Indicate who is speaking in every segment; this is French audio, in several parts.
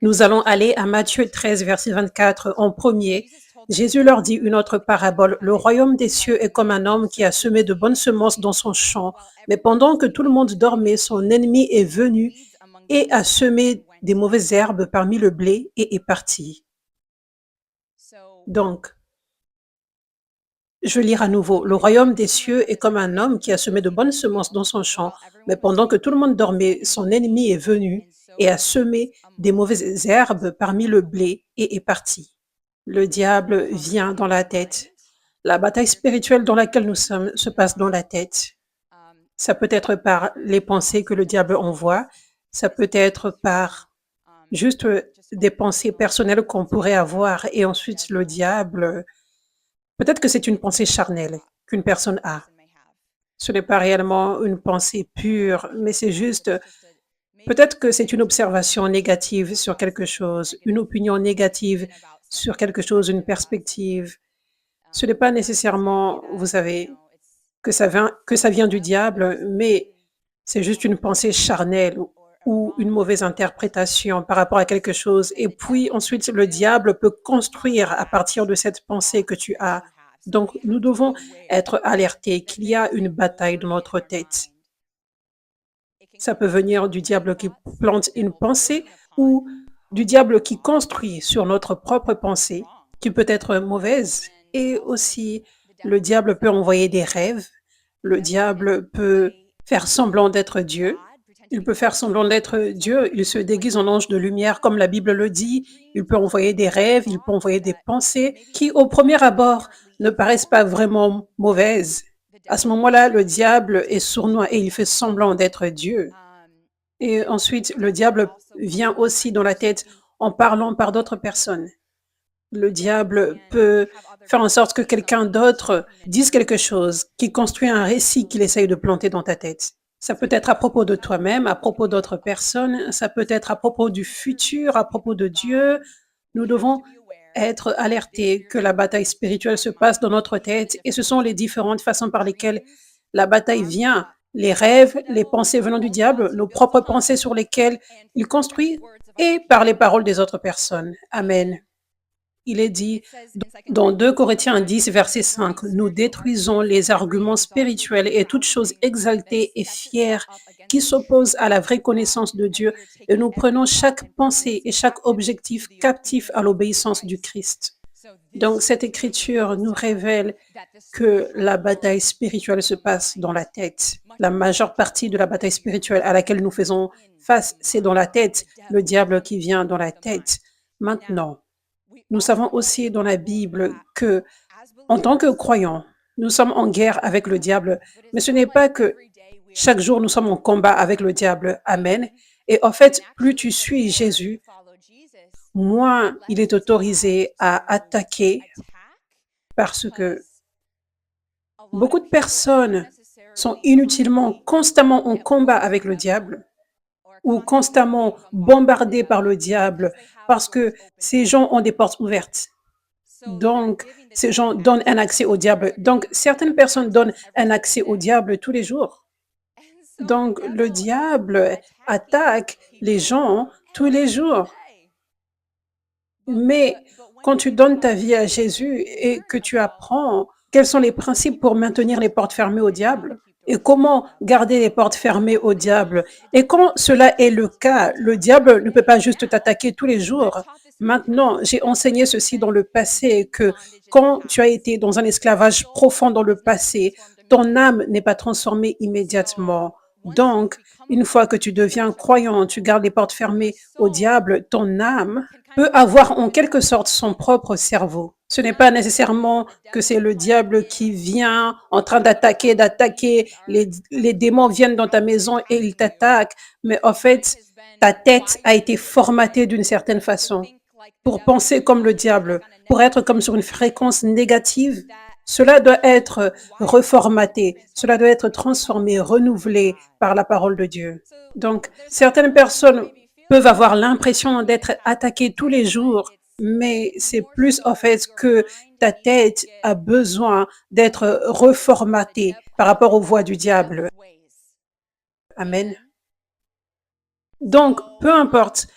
Speaker 1: Nous allons aller à Matthieu 13, verset 24 en premier. Jésus leur dit une autre parabole. Le royaume des cieux est comme un homme qui a semé de bonnes semences dans son champ. Mais pendant que tout le monde dormait, son ennemi est venu et a semé des mauvaises herbes parmi le blé et est parti. Donc, je vais lire à nouveau. Le royaume des cieux est comme un homme qui a semé de bonnes semences dans son champ, mais pendant que tout le monde dormait, son ennemi est venu et a semé des mauvaises herbes parmi le blé et est parti. Le diable vient dans la tête. La bataille spirituelle dans laquelle nous sommes se passe dans la tête. Ça peut être par les pensées que le diable envoie, ça peut être par juste des pensées personnelles qu'on pourrait avoir et ensuite le diable. Peut-être que c'est une pensée charnelle qu'une personne a. Ce n'est pas réellement une pensée pure, mais c'est juste, peut-être que c'est une observation négative sur quelque chose, une opinion négative sur quelque chose, une perspective. Ce n'est pas nécessairement, vous savez, que ça vient du diable, mais c'est juste une pensée charnelle ou une mauvaise interprétation par rapport à quelque chose. Et puis ensuite, le diable peut construire à partir de cette pensée que tu as. Donc, nous devons être alertés qu'il y a une bataille dans notre tête. Ça peut venir du diable qui plante une pensée ou du diable qui construit sur notre propre pensée, qui peut être mauvaise. Et aussi, le diable peut envoyer des rêves. Le diable peut faire semblant d'être Dieu. Il peut faire semblant d'être Dieu. Il se déguise en ange de lumière, comme la Bible le dit. Il peut envoyer des rêves, il peut envoyer des pensées qui, au premier abord, ne paraissent pas vraiment mauvaises. À ce moment-là, le diable est sournois et il fait semblant d'être Dieu. Et ensuite, le diable vient aussi dans la tête en parlant par d'autres personnes. Le diable peut faire en sorte que quelqu'un d'autre dise quelque chose, qui construit un récit qu'il essaye de planter dans ta tête. Ça peut être à propos de toi-même, à propos d'autres personnes, ça peut être à propos du futur, à propos de Dieu. Nous devons être alertés que la bataille spirituelle se passe dans notre tête et ce sont les différentes façons par lesquelles la bataille vient. Les rêves, les pensées venant du diable, nos propres pensées sur lesquelles il construit et par les paroles des autres personnes. Amen. Il est dit dans 2 Corinthiens 10, verset 5, nous détruisons les arguments spirituels et toutes choses exaltées et fières qui s'opposent à la vraie connaissance de Dieu et nous prenons chaque pensée et chaque objectif captif à l'obéissance du Christ. Donc, cette écriture nous révèle que la bataille spirituelle se passe dans la tête. La majeure partie de la bataille spirituelle à laquelle nous faisons face, c'est dans la tête, le diable qui vient dans la tête. Maintenant, nous savons aussi dans la Bible que, en tant que croyants, nous sommes en guerre avec le diable, mais ce n'est pas que chaque jour nous sommes en combat avec le diable. Amen. Et en fait, plus tu suis Jésus, moins il est autorisé à attaquer parce que beaucoup de personnes sont inutilement, constamment en combat avec le diable ou constamment bombardées par le diable parce que ces gens ont des portes ouvertes. Donc, ces gens donnent un accès au diable. Donc, certaines personnes donnent un accès au diable tous les jours. Donc, le diable attaque les gens tous les jours. Mais quand tu donnes ta vie à Jésus et que tu apprends quels sont les principes pour maintenir les portes fermées au diable et comment garder les portes fermées au diable, et quand cela est le cas, le diable ne peut pas juste t'attaquer tous les jours. Maintenant, j'ai enseigné ceci dans le passé, que quand tu as été dans un esclavage profond dans le passé, ton âme n'est pas transformée immédiatement. Donc, une fois que tu deviens croyant, tu gardes les portes fermées au diable, ton âme peut avoir en quelque sorte son propre cerveau. Ce n'est pas nécessairement que c'est le diable qui vient en train d'attaquer, les démons viennent dans ta maison et ils t'attaquent, mais en fait, ta tête a été formatée d'une certaine façon pour penser comme le diable, pour être comme sur une fréquence négative. Cela doit être reformaté, cela doit être transformé, renouvelé par la parole de Dieu. Donc, certaines personnes peuvent avoir l'impression d'être attaquées tous les jours, mais c'est plus en fait que ta tête a besoin d'être reformatée par rapport aux voies du diable. Amen. Donc, peu importe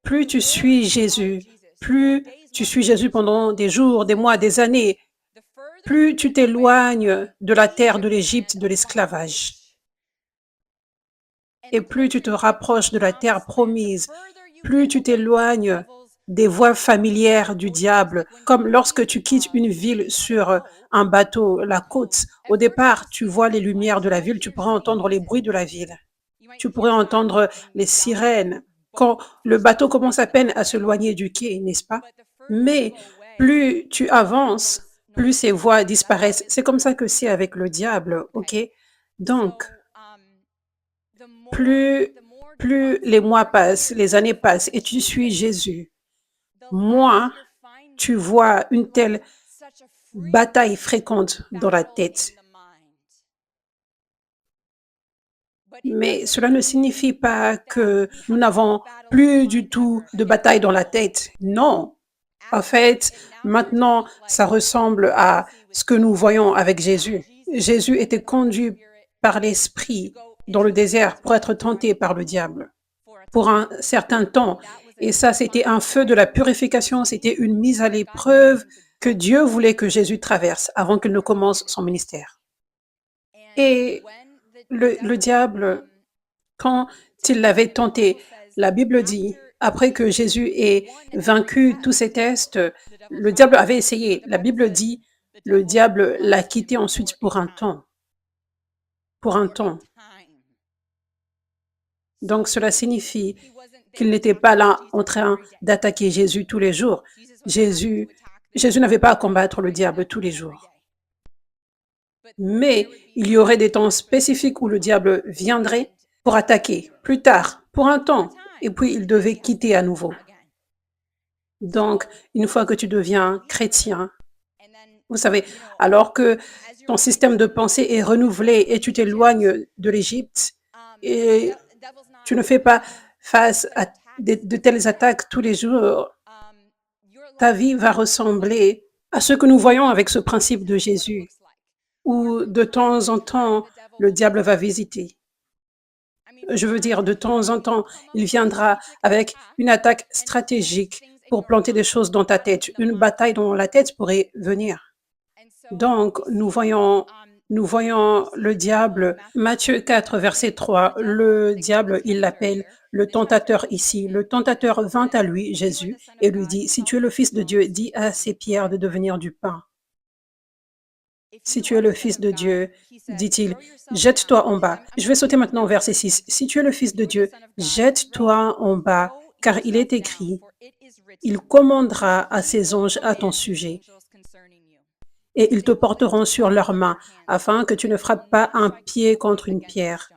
Speaker 1: Plus tu suis Jésus, plus tu suis Jésus pendant des jours, des mois, des années, plus tu t'éloignes de la terre de l'Égypte, de l'esclavage. Et plus tu te rapproches de la terre promise, plus tu t'éloignes des voies familières du diable, comme lorsque tu quittes une ville sur un bateau, la côte. Au départ, tu vois les lumières de la ville, tu pourrais entendre les bruits de la ville. Tu pourrais entendre les sirènes quand le bateau commence à peine à s'éloigner du quai, n'est-ce pas? Mais plus tu avances, plus ces voix disparaissent. C'est comme ça que c'est avec le diable, ok? Donc, plus, plus les mois passent, les années passent et tu suis Jésus, moins tu vois une telle bataille fréquente dans la tête. Mais cela ne signifie pas que nous n'avons plus du tout de bataille dans la tête. Non. En fait, maintenant, ça ressemble à ce que nous voyons avec Jésus. Jésus était conduit par l'Esprit dans le désert pour être tenté par le diable pour un certain temps. Et ça, c'était un feu de la purification, c'était une mise à l'épreuve que Dieu voulait que Jésus traverse avant qu'il ne commence son ministère. Et le diable, quand il l'avait tenté, la Bible dit, après que Jésus ait vaincu tous ces tests, le diable avait essayé. La Bible dit, le diable l'a quitté ensuite pour un temps. Pour un temps. Donc cela signifie qu'il n'était pas là en train d'attaquer Jésus tous les jours. Jésus n'avait pas à combattre le diable tous les jours. Mais il y aurait des temps spécifiques où le diable viendrait pour attaquer, plus tard, pour un temps, et puis il devait quitter à nouveau. Donc, une fois que tu deviens chrétien, vous savez, alors que ton système de pensée est renouvelé et tu t'éloignes de l'Égypte et tu ne fais pas face à de telles attaques tous les jours, ta vie va ressembler à ce que nous voyons avec ce principe de Jésus, où de temps en temps, le diable va visiter. Je veux dire, de temps en temps, il viendra avec une attaque stratégique pour planter des choses dans ta tête. Une bataille dans la tête pourrait venir. Donc, nous voyons le diable, Matthieu 4, verset 3, le diable, il l'appelle le tentateur ici. Le tentateur vint à lui, Jésus, et lui dit, si tu es le Fils de Dieu, dis à ces pierres de devenir du pain. Si tu es le Fils de Dieu, dit-il, jette-toi en bas. Je vais sauter maintenant au verset 6. Si tu es le Fils de Dieu, jette-toi en bas, car il est écrit, il commandera à ses anges à ton sujet, et ils te porteront sur leurs mains, afin que tu ne frappes pas un pied contre une pierre.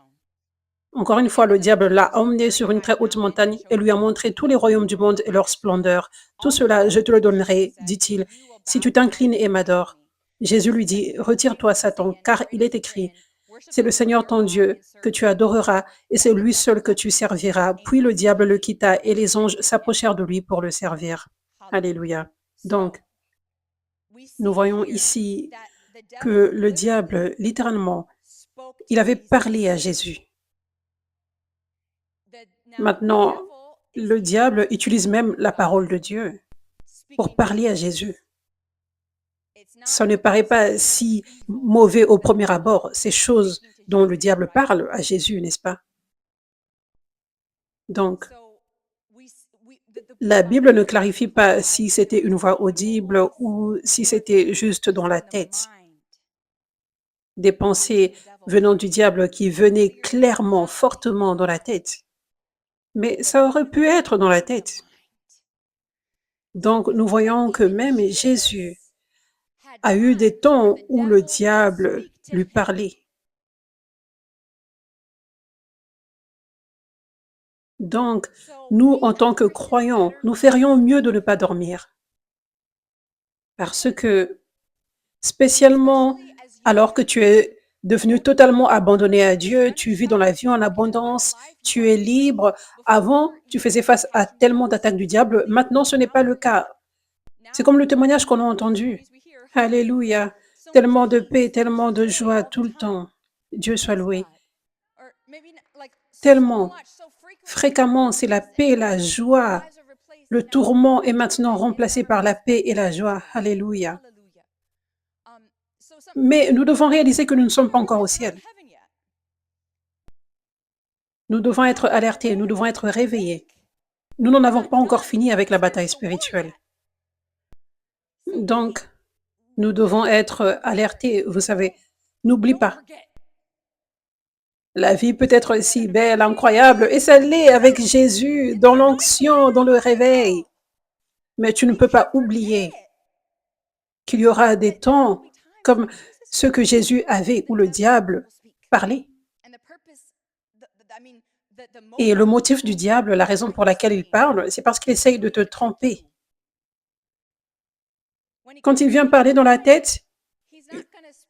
Speaker 1: Encore une fois, le diable l'a emmené sur une très haute montagne et lui a montré tous les royaumes du monde et leur splendeur. Tout cela, je te le donnerai, dit-il, si tu t'inclines et m'adores. Jésus lui dit, retire-toi, Satan, car il est écrit, c'est le Seigneur ton Dieu que tu adoreras et c'est lui seul que tu serviras. Puis le diable le quitta et les anges s'approchèrent de lui pour le servir. Alléluia. Donc, nous voyons ici que le diable, littéralement, il avait parlé à Jésus. Maintenant, le diable utilise même la parole de Dieu pour parler à Jésus. Ça ne paraît pas si mauvais au premier abord, ces choses dont le diable parle à Jésus, n'est-ce pas? Donc, la Bible ne clarifie pas si c'était une voix audible ou si c'était juste dans la tête. Des pensées venant du diable qui venaient clairement, fortement dans la tête. Mais ça aurait pu être dans la tête. Donc, nous voyons que même Jésus a eu des temps où le diable lui parlait. Donc, nous, en tant que croyants, nous ferions mieux de ne pas dormir. Parce que, spécialement alors que tu es devenu totalement abandonné à Dieu, tu vis dans la vie en abondance, tu es libre. Avant, tu faisais face à tellement d'attaques du diable. Maintenant, ce n'est pas le cas. C'est comme le témoignage qu'on a entendu. Alléluia. Tellement de paix, tellement de joie tout le temps. Dieu soit loué. Tellement, fréquemment, c'est la paix, la joie. Le tourment est maintenant remplacé par la paix et la joie. Alléluia. Mais nous devons réaliser que nous ne sommes pas encore au ciel. Nous devons être alertés, nous devons être réveillés. Nous n'en avons pas encore fini avec la bataille spirituelle. Donc, nous devons être alertés. Vous savez, n'oublie pas, la vie peut être si belle, incroyable, et ça l'est avec Jésus, dans l'onction, dans le réveil. Mais tu ne peux pas oublier qu'il y aura des temps comme ceux que Jésus avait, où le diable parlait. Et le motif du diable, la raison pour laquelle il parle, c'est parce qu'il essaye de te tromper. Quand il vient parler dans la tête,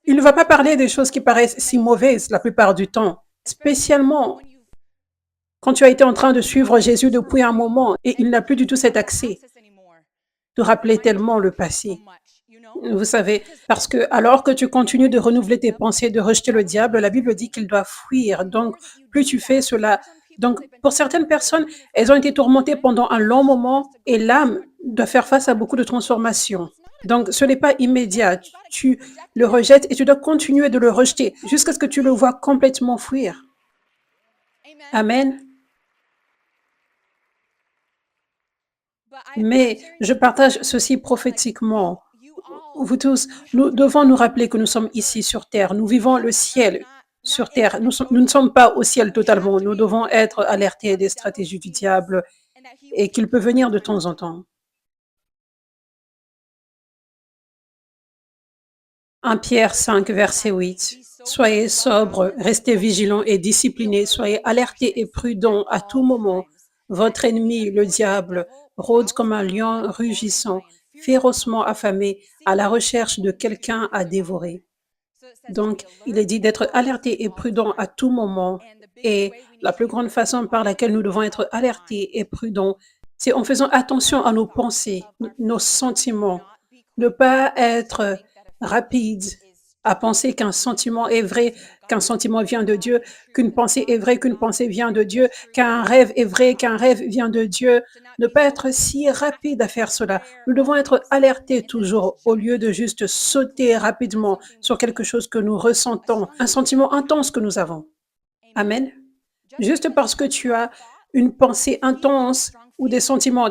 Speaker 1: il ne va pas parler des choses qui paraissent si mauvaises la plupart du temps, spécialement quand tu as été en train de suivre Jésus depuis un moment et il n'a plus du tout cet accès de rappeler tellement le passé. Vous savez, parce que alors que tu continues de renouveler tes pensées, de rejeter le diable, la Bible dit qu'il doit fuir. Donc, plus tu fais cela. Donc, pour certaines personnes, elles ont été tourmentées pendant un long moment et l'âme doit faire face à beaucoup de transformations. Donc, ce n'est pas immédiat. Tu le rejettes et tu dois continuer de le rejeter jusqu'à ce que tu le vois complètement fuir. Amen. Mais je partage ceci prophétiquement. Vous tous, nous devons nous rappeler que nous sommes ici sur terre. Nous vivons le ciel sur terre. Nous ne sommes pas au ciel totalement. Nous devons être alertés des stratégies du diable et qu'il peut venir de temps en temps. 1 Pierre 5, verset 8. Soyez sobres, restez vigilants et disciplinés, soyez alertés et prudents à tout moment. Votre ennemi, le diable, rôde comme un lion rugissant, férocement affamé, à la recherche de quelqu'un à dévorer. Donc, il est dit d'être alerté et prudent à tout moment. Et la plus grande façon par laquelle nous devons être alertés et prudents, c'est en faisant attention à nos pensées, nos sentiments. Ne pas être rapide à penser qu'un sentiment est vrai, qu'un sentiment vient de Dieu, qu'une pensée est vraie, qu'une pensée vient de Dieu, qu'un rêve est vrai, qu'un rêve vient de Dieu. Ne pas être si rapide à faire cela. Nous devons être alertés toujours au lieu de juste sauter rapidement sur quelque chose que nous ressentons, un sentiment intense que nous avons. Amen. Juste parce que tu as une pensée intense ou des sentiments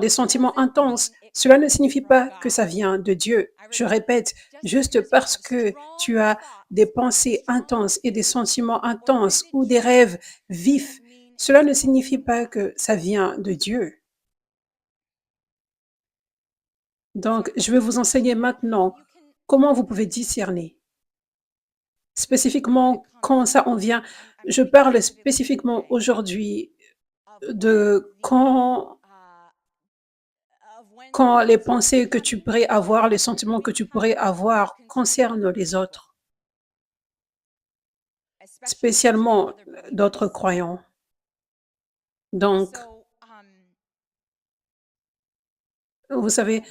Speaker 1: intenses, cela ne signifie pas que ça vient de Dieu. Je répète, juste parce que tu as des pensées intenses et des sentiments intenses ou des rêves vifs, cela ne signifie pas que ça vient de Dieu. Donc, je vais vous enseigner maintenant comment vous pouvez discerner. Spécifiquement, quand ça en vient, je parle spécifiquement aujourd'hui de quand les pensées que tu pourrais avoir, les sentiments que tu pourrais avoir concernent les autres, spécialement d'autres croyants. Donc, vous savez,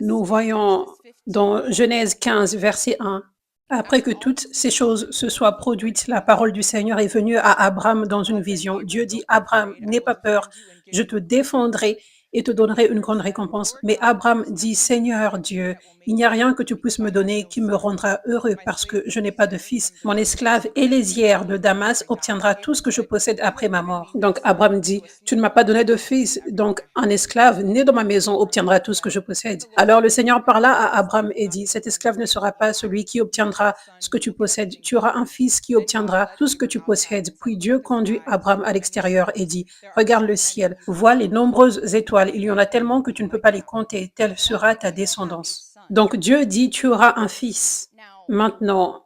Speaker 1: nous voyons dans Genèse 15, verset 1, après que toutes ces choses se soient produites, la parole du Seigneur est venue à Abraham dans une vision. Dieu dit, Abraham, n'aie pas peur, je te défendrai et te donnerai une grande récompense. Mais Abraham dit, Seigneur Dieu, il n'y a rien que tu puisses me donner qui me rendra heureux parce que je n'ai pas de fils. Mon esclave Élézière de Damas obtiendra tout ce que je possède après ma mort. Donc Abraham dit, tu ne m'as pas donné de fils, donc un esclave né dans ma maison obtiendra tout ce que je possède. Alors le Seigneur parla à Abraham et dit, cet esclave ne sera pas celui qui obtiendra ce que tu possèdes. Tu auras un fils qui obtiendra tout ce que tu possèdes. Puis Dieu conduit Abraham à l'extérieur et dit, regarde le ciel, vois les nombreuses étoiles. Il y en a tellement que tu ne peux pas les compter. Telle sera ta descendance. Donc Dieu dit, tu auras un fils. Maintenant,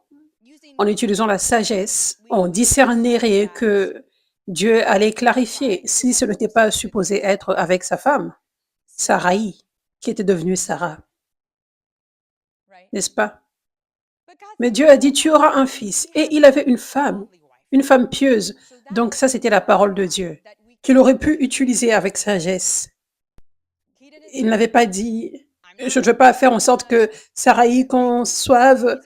Speaker 1: en utilisant la sagesse, on discernerait que Dieu allait clarifier si ce n'était pas supposé être avec sa femme, Sarai, qui était devenue Sarah. N'est-ce pas? Mais Dieu a dit, tu auras un fils. Et il avait une femme pieuse. Donc ça, c'était la parole de Dieu, qu'il aurait pu utiliser avec sagesse. Il n'avait pas dit, je ne veux pas faire en sorte que Sarai conçoive,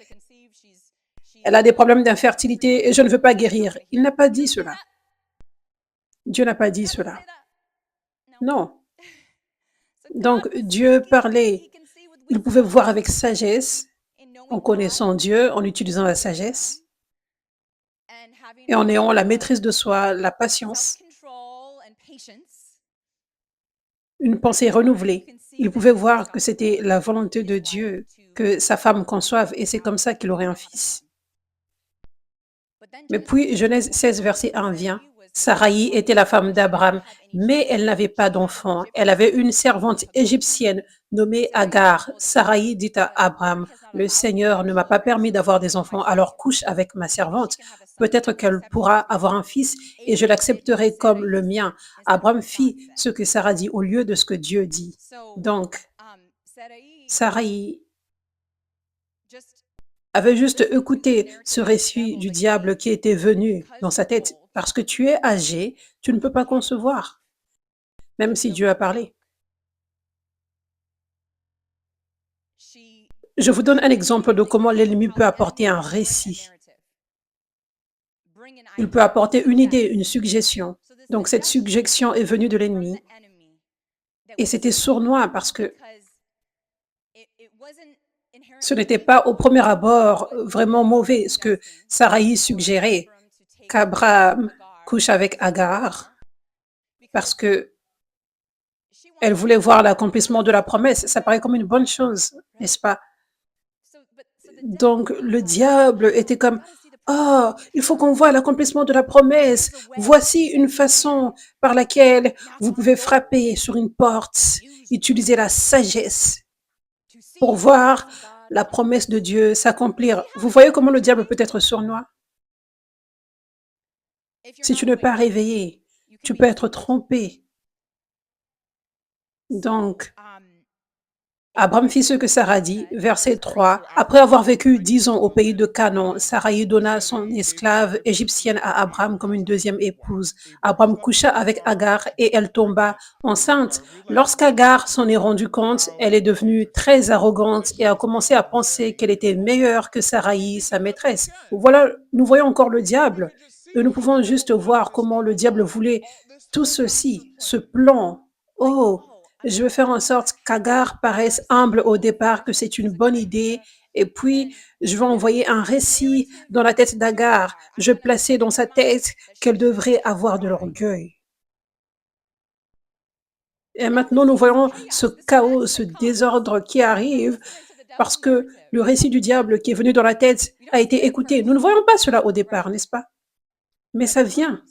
Speaker 1: elle a des problèmes d'infertilité et je ne veux pas guérir. Il n'a pas dit cela. Dieu n'a pas dit cela. Non. Donc Dieu parlait, il pouvait voir avec sagesse, en connaissant Dieu, en utilisant la sagesse et en ayant la maîtrise de soi, la patience, une pensée renouvelée. Il pouvait voir que c'était la volonté de Dieu que sa femme conçoive et c'est comme ça qu'il aurait un fils. Mais puis Genèse 16, verset 1 vient. Saraï était la femme d'Abraham, mais elle n'avait pas d'enfant. Elle avait une servante égyptienne nommée Agar. Saraï dit à Abraham, le Seigneur ne m'a pas permis d'avoir des enfants, alors couche avec ma servante. Peut-être qu'elle pourra avoir un fils et je l'accepterai comme le mien. Abraham fit ce que Sarah dit au lieu de ce que Dieu dit. Donc, Saraï avait juste écouté ce récit du diable qui était venu dans sa tête. Parce que tu es âgé, tu ne peux pas concevoir, même si Dieu a parlé. Je vous donne un exemple de comment l'ennemi peut apporter un récit. Il peut apporter une idée, une suggestion. Donc cette suggestion est venue de l'ennemi. Et c'était sournois parce que ce n'était pas au premier abord vraiment mauvais ce que Saraï suggérait qu'Abraham couche avec Agar parce que elle voulait voir l'accomplissement de la promesse. Ça paraît comme une bonne chose, n'est-ce pas? Donc le diable était comme, oh, il faut qu'on voie l'accomplissement de la promesse. Voici une façon par laquelle vous pouvez frapper sur une porte, utiliser la sagesse pour voir la promesse de Dieu s'accomplir. Vous voyez comment le diable peut être sournois? Si tu n'es pas réveillé, tu peux être trompé. Donc, Abraham fit ce que Sarah dit, verset 3. Après avoir vécu 10 ans au pays de Canaan, Sarai donna son esclave égyptienne à Abraham comme une deuxième épouse. Abraham coucha avec Agar et elle tomba enceinte. Lorsqu'Agar s'en est rendu compte, elle est devenue très arrogante et a commencé à penser qu'elle était meilleure que Sarai, sa maîtresse. Voilà, nous voyons encore le diable. Et nous pouvons juste voir comment le diable voulait tout ceci, ce plan. Oh, je veux faire en sorte qu'Agar paraisse humble au départ, que c'est une bonne idée. Et puis, je vais envoyer un récit dans la tête d'Agar. Je vais placer dans sa tête qu'elle devrait avoir de l'orgueil. Et maintenant, nous voyons ce chaos, ce désordre qui arrive parce que le récit du diable qui est venu dans la tête a été écouté. Nous ne voyons pas cela au départ, n'est-ce pas? Mais ça vient.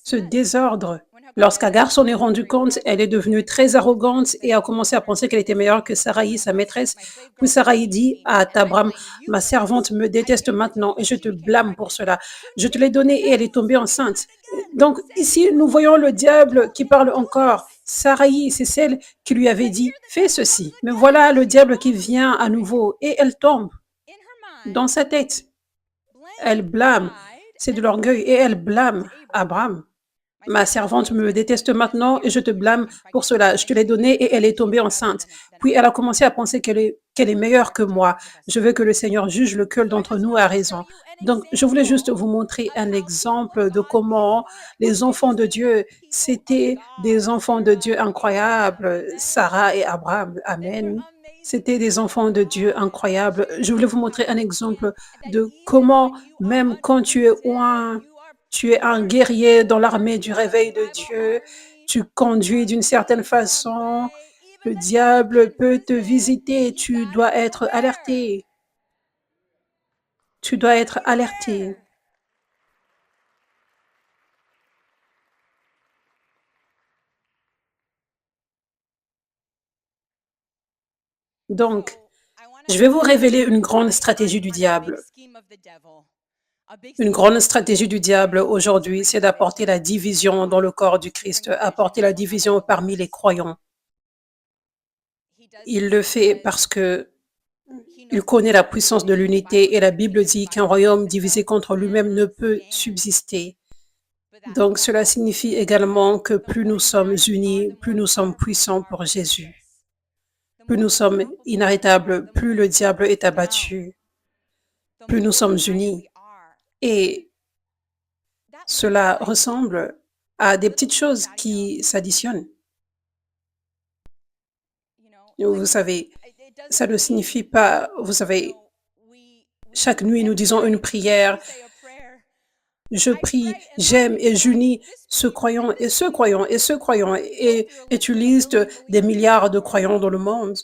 Speaker 1: Ce désordre. Lorsqu'Agar s'en est rendu compte, elle est devenue très arrogante et a commencé à penser qu'elle était meilleure que Sarai, sa maîtresse. Puis Sarai dit à Abraham, ma servante me déteste maintenant et je te blâme pour cela. Je te l'ai donnée et elle est tombée enceinte. Donc ici, nous voyons le diable qui parle encore. Sarai, c'est celle qui lui avait dit, fais ceci. Mais voilà le diable qui vient à nouveau et elle tombe dans sa tête. Elle blâme. C'est de l'orgueil et elle blâme Abraham. Ma servante me déteste maintenant et je te blâme pour cela. Je te l'ai donnée et elle est tombée enceinte. Puis elle a commencé à penser qu'elle est meilleure que moi. Je veux que le Seigneur juge lequel d'entre nous a raison. Donc, je voulais juste vous montrer un exemple de comment les enfants de Dieu, c'était des enfants de Dieu incroyables. Sarah et Abraham. Amen. C'était des enfants de Dieu incroyables. Je voulais vous montrer un exemple de comment, même quand tu es loin, tu es un guerrier dans l'armée du réveil de Dieu. Tu conduis d'une certaine façon. Le diable peut te visiter. Tu dois être alerté. Tu dois être alerté. Donc, je vais vous révéler une grande stratégie du diable. Une grande stratégie du diable aujourd'hui, c'est d'apporter la division dans le corps du Christ, apporter la division parmi les croyants. Il le fait parce que il connaît la puissance de l'unité et la Bible dit qu'un royaume divisé contre lui-même ne peut subsister. Donc cela signifie également que plus nous sommes unis, plus nous sommes puissants pour Jésus. Plus nous sommes inarrêtables, plus le diable est abattu, plus nous sommes unis. Et cela ressemble à des petites choses qui s'additionnent. Vous savez, ça ne signifie pas, vous savez, chaque nuit nous disons une prière. Je prie, j'aime et j'unis ce croyant et ce croyant et ce croyant et tu listes des milliards de croyants dans le monde.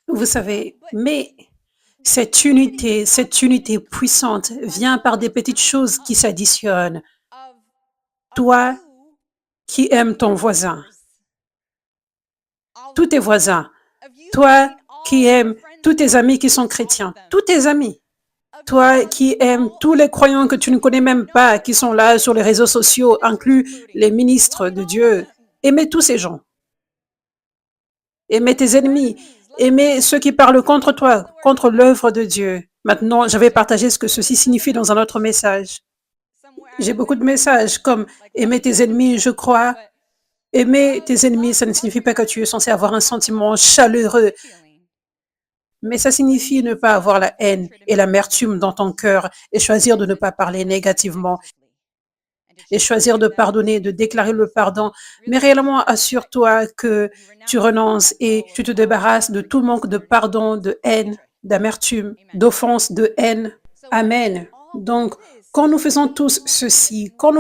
Speaker 1: Vous savez, mais cette unité puissante vient par des petites choses qui s'additionnent. Toi qui aimes ton voisin, tous tes voisins, toi qui aimes tous tes amis qui sont chrétiens, tous tes amis, toi qui aimes tous les croyants que tu ne connais même pas, qui sont là sur les réseaux sociaux, inclus les ministres de Dieu, aimez tous ces gens. Aimez tes ennemis. Aimez ceux qui parlent contre toi, contre l'œuvre de Dieu. Maintenant, je vais partager ce que ceci signifie dans un autre message. J'ai beaucoup de messages comme aimer tes ennemis, je crois. Aimer tes ennemis, ça ne signifie pas que tu es censé avoir un sentiment chaleureux, mais ça signifie ne pas avoir la haine et l'amertume dans ton cœur et choisir de ne pas parler négativement et choisir de pardonner, de déclarer le pardon. Mais réellement, assure-toi que tu renonces et tu te débarrasses de tout manque de pardon, de haine, d'amertume, d'offense, de haine. Amen. Donc, quand nous faisons tous ceci, quand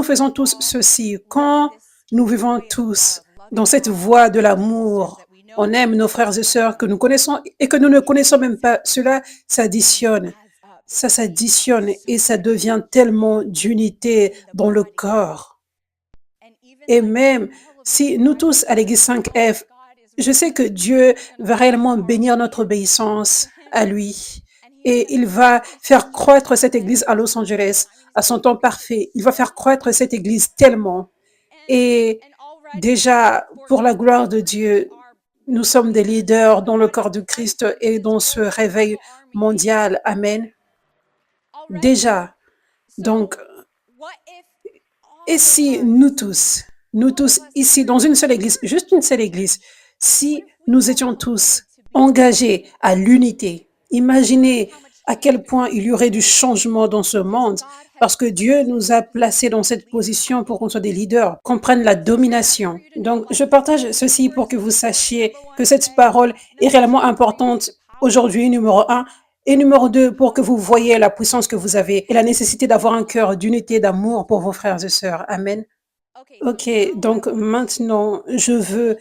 Speaker 1: nous vivons tous dans cette voie de l'amour, on aime nos frères et sœurs que nous connaissons et que nous ne connaissons même pas, cela s'additionne. Ça s'additionne et ça devient tellement d'unité dans le corps. Et même si nous tous à l'église 5F, je sais que Dieu va réellement bénir notre obéissance à lui et il va faire croître cette église à Los Angeles à son temps parfait. Il va faire croître cette église tellement. Et déjà, pour la gloire de Dieu, nous sommes des leaders dans le corps du Christ et dans ce réveil mondial. Amen. Déjà. Donc, et si nous tous ici dans une seule église, juste une seule église, si nous étions tous engagés à l'unité, imaginez à quel point il y aurait du changement dans ce monde parce que Dieu nous a placés dans cette position pour qu'on soit des leaders, qu'on prenne la domination. Donc, je partage ceci pour que vous sachiez que cette parole est réellement importante aujourd'hui, numéro un. Et numéro 2, pour que vous voyez la puissance que vous avez et la nécessité d'avoir un cœur d'unité, d'amour pour vos frères et sœurs. Amen. Ok, donc maintenant, je veux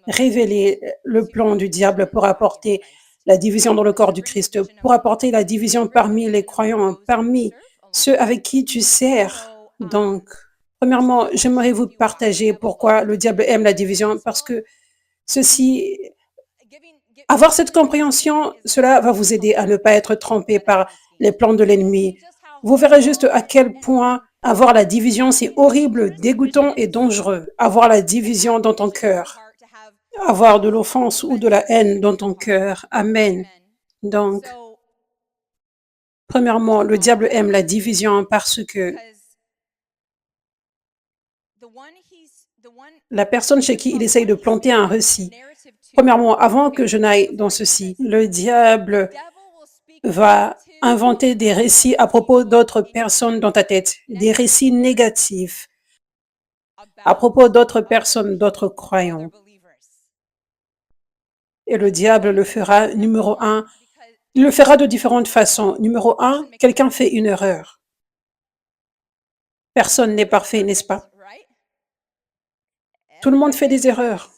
Speaker 1: révéler le plan du diable pour apporter la division dans le corps du Christ, pour apporter la division parmi les croyants, parmi ceux avec qui tu sers. Donc, premièrement, j'aimerais vous partager pourquoi le diable aime la division, parce que ceci avoir cette compréhension, cela va vous aider à ne pas être trompé par les plans de l'ennemi. Vous verrez juste à quel point avoir la division, c'est horrible, dégoûtant et dangereux. Avoir la division dans ton cœur, avoir de l'offense ou de la haine dans ton cœur. Amen. Donc, premièrement, le diable aime la division parce que la personne chez qui il essaye de planter un récit. Premièrement, avant que je n'aille dans ceci, le diable va inventer des récits à propos d'autres personnes dans ta tête, des récits négatifs à propos d'autres personnes, d'autres croyants. Et le diable le fera, numéro un, il le fera de différentes façons. Numéro un, quelqu'un fait une erreur. Personne n'est parfait, n'est-ce pas? Tout le monde fait des erreurs.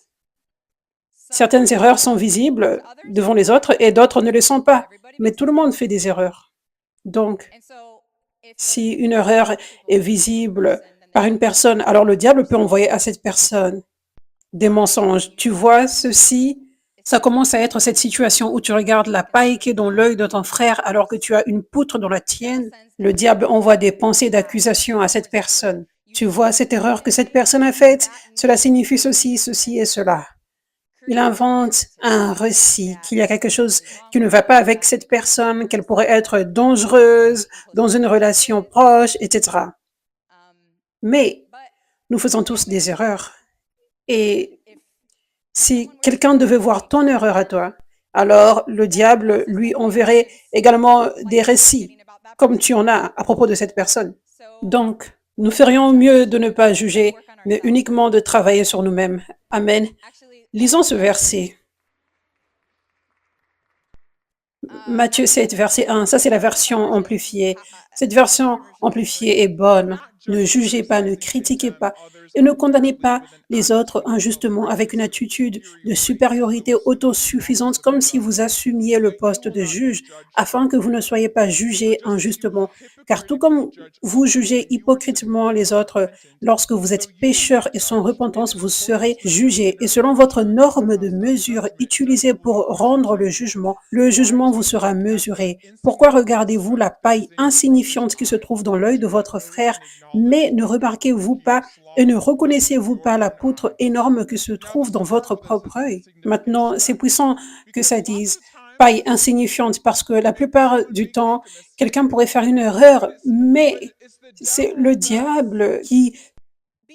Speaker 1: Certaines erreurs sont visibles devant les autres et d'autres ne le sont pas. Mais tout le monde fait des erreurs. Donc, si une erreur est visible par une personne, alors le diable peut envoyer à cette personne des mensonges. Tu vois ceci? Ça commence à être cette situation où tu regardes la paille qui est dans l'œil de ton frère alors que tu as une poutre dans la tienne. Le diable envoie des pensées d'accusation à cette personne. Tu vois cette erreur que cette personne a faite? Cela signifie ceci, ceci et cela. Il invente un récit, qu'il y a quelque chose qui ne va pas avec cette personne, qu'elle pourrait être dangereuse dans une relation proche, etc. Mais nous faisons tous des erreurs. Et si quelqu'un devait voir ton erreur à toi, alors le diable lui enverrait également des récits, comme tu en as à propos de cette personne. Donc, nous ferions mieux de ne pas juger, mais uniquement de travailler sur nous-mêmes. Amen. Lisons ce verset. Matthieu 7, verset 1, ça c'est la version amplifiée. Cette version amplifiée est bonne. Ne jugez pas, ne critiquez pas et ne condamnez pas les autres injustement avec une attitude de supériorité autosuffisante comme si vous assumiez le poste de juge afin que vous ne soyez pas jugés injustement. Car tout comme vous jugez hypocritement les autres lorsque vous êtes pécheurs et sans repentance, vous serez jugés. Et selon votre norme de mesure utilisée pour rendre le jugement vous sera mesuré. Pourquoi regardez-vous la paille insignifiante qui se trouve dans l'œil de votre frère, mais ne remarquez-vous pas et ne reconnaissez-vous pas la poutre énorme qui se trouve dans votre propre œil? Maintenant, c'est puissant que ça dise paille insignifiante parce que la plupart du temps, quelqu'un pourrait faire une erreur, mais c'est le diable qui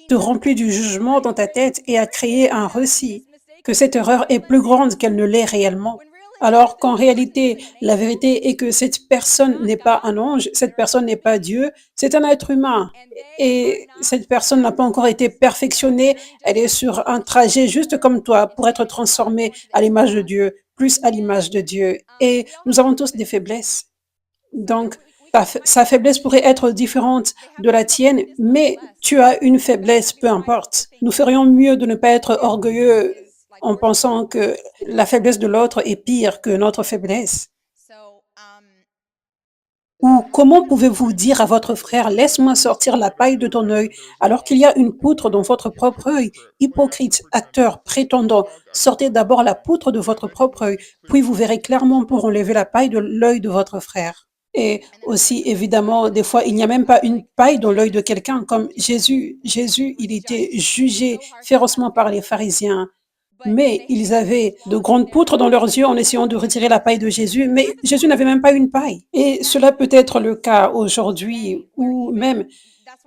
Speaker 1: te remplit du jugement dans ta tête et a créé un récit, que cette erreur est plus grande qu'elle ne l'est réellement. Alors qu'en réalité, la vérité est que cette personne n'est pas un ange, cette personne n'est pas Dieu, c'est un être humain. Et cette personne n'a pas encore été perfectionnée, elle est sur un trajet juste comme toi pour être transformée à l'image de Dieu, plus à l'image de Dieu. Et nous avons tous des faiblesses. Donc, sa faiblesse pourrait être différente de la tienne, mais tu as une faiblesse, peu importe. Nous ferions mieux de ne pas être orgueilleux en pensant que la faiblesse de l'autre est pire que notre faiblesse. Ou comment pouvez-vous dire à votre frère, laisse-moi sortir la paille de ton œil, alors qu'il y a une poutre dans votre propre œil? Hypocrite, acteur, prétendant, sortez d'abord la poutre de votre propre œil, puis vous verrez clairement pour enlever la paille de l'œil de votre frère. Et aussi, évidemment, des fois, il n'y a même pas une paille dans l'œil de quelqu'un, comme Jésus. Jésus, il était jugé férocement par les pharisiens, mais ils avaient de grandes poutres dans leurs yeux en essayant de retirer la paille de Jésus, mais Jésus n'avait même pas une paille. Et cela peut être le cas aujourd'hui ou même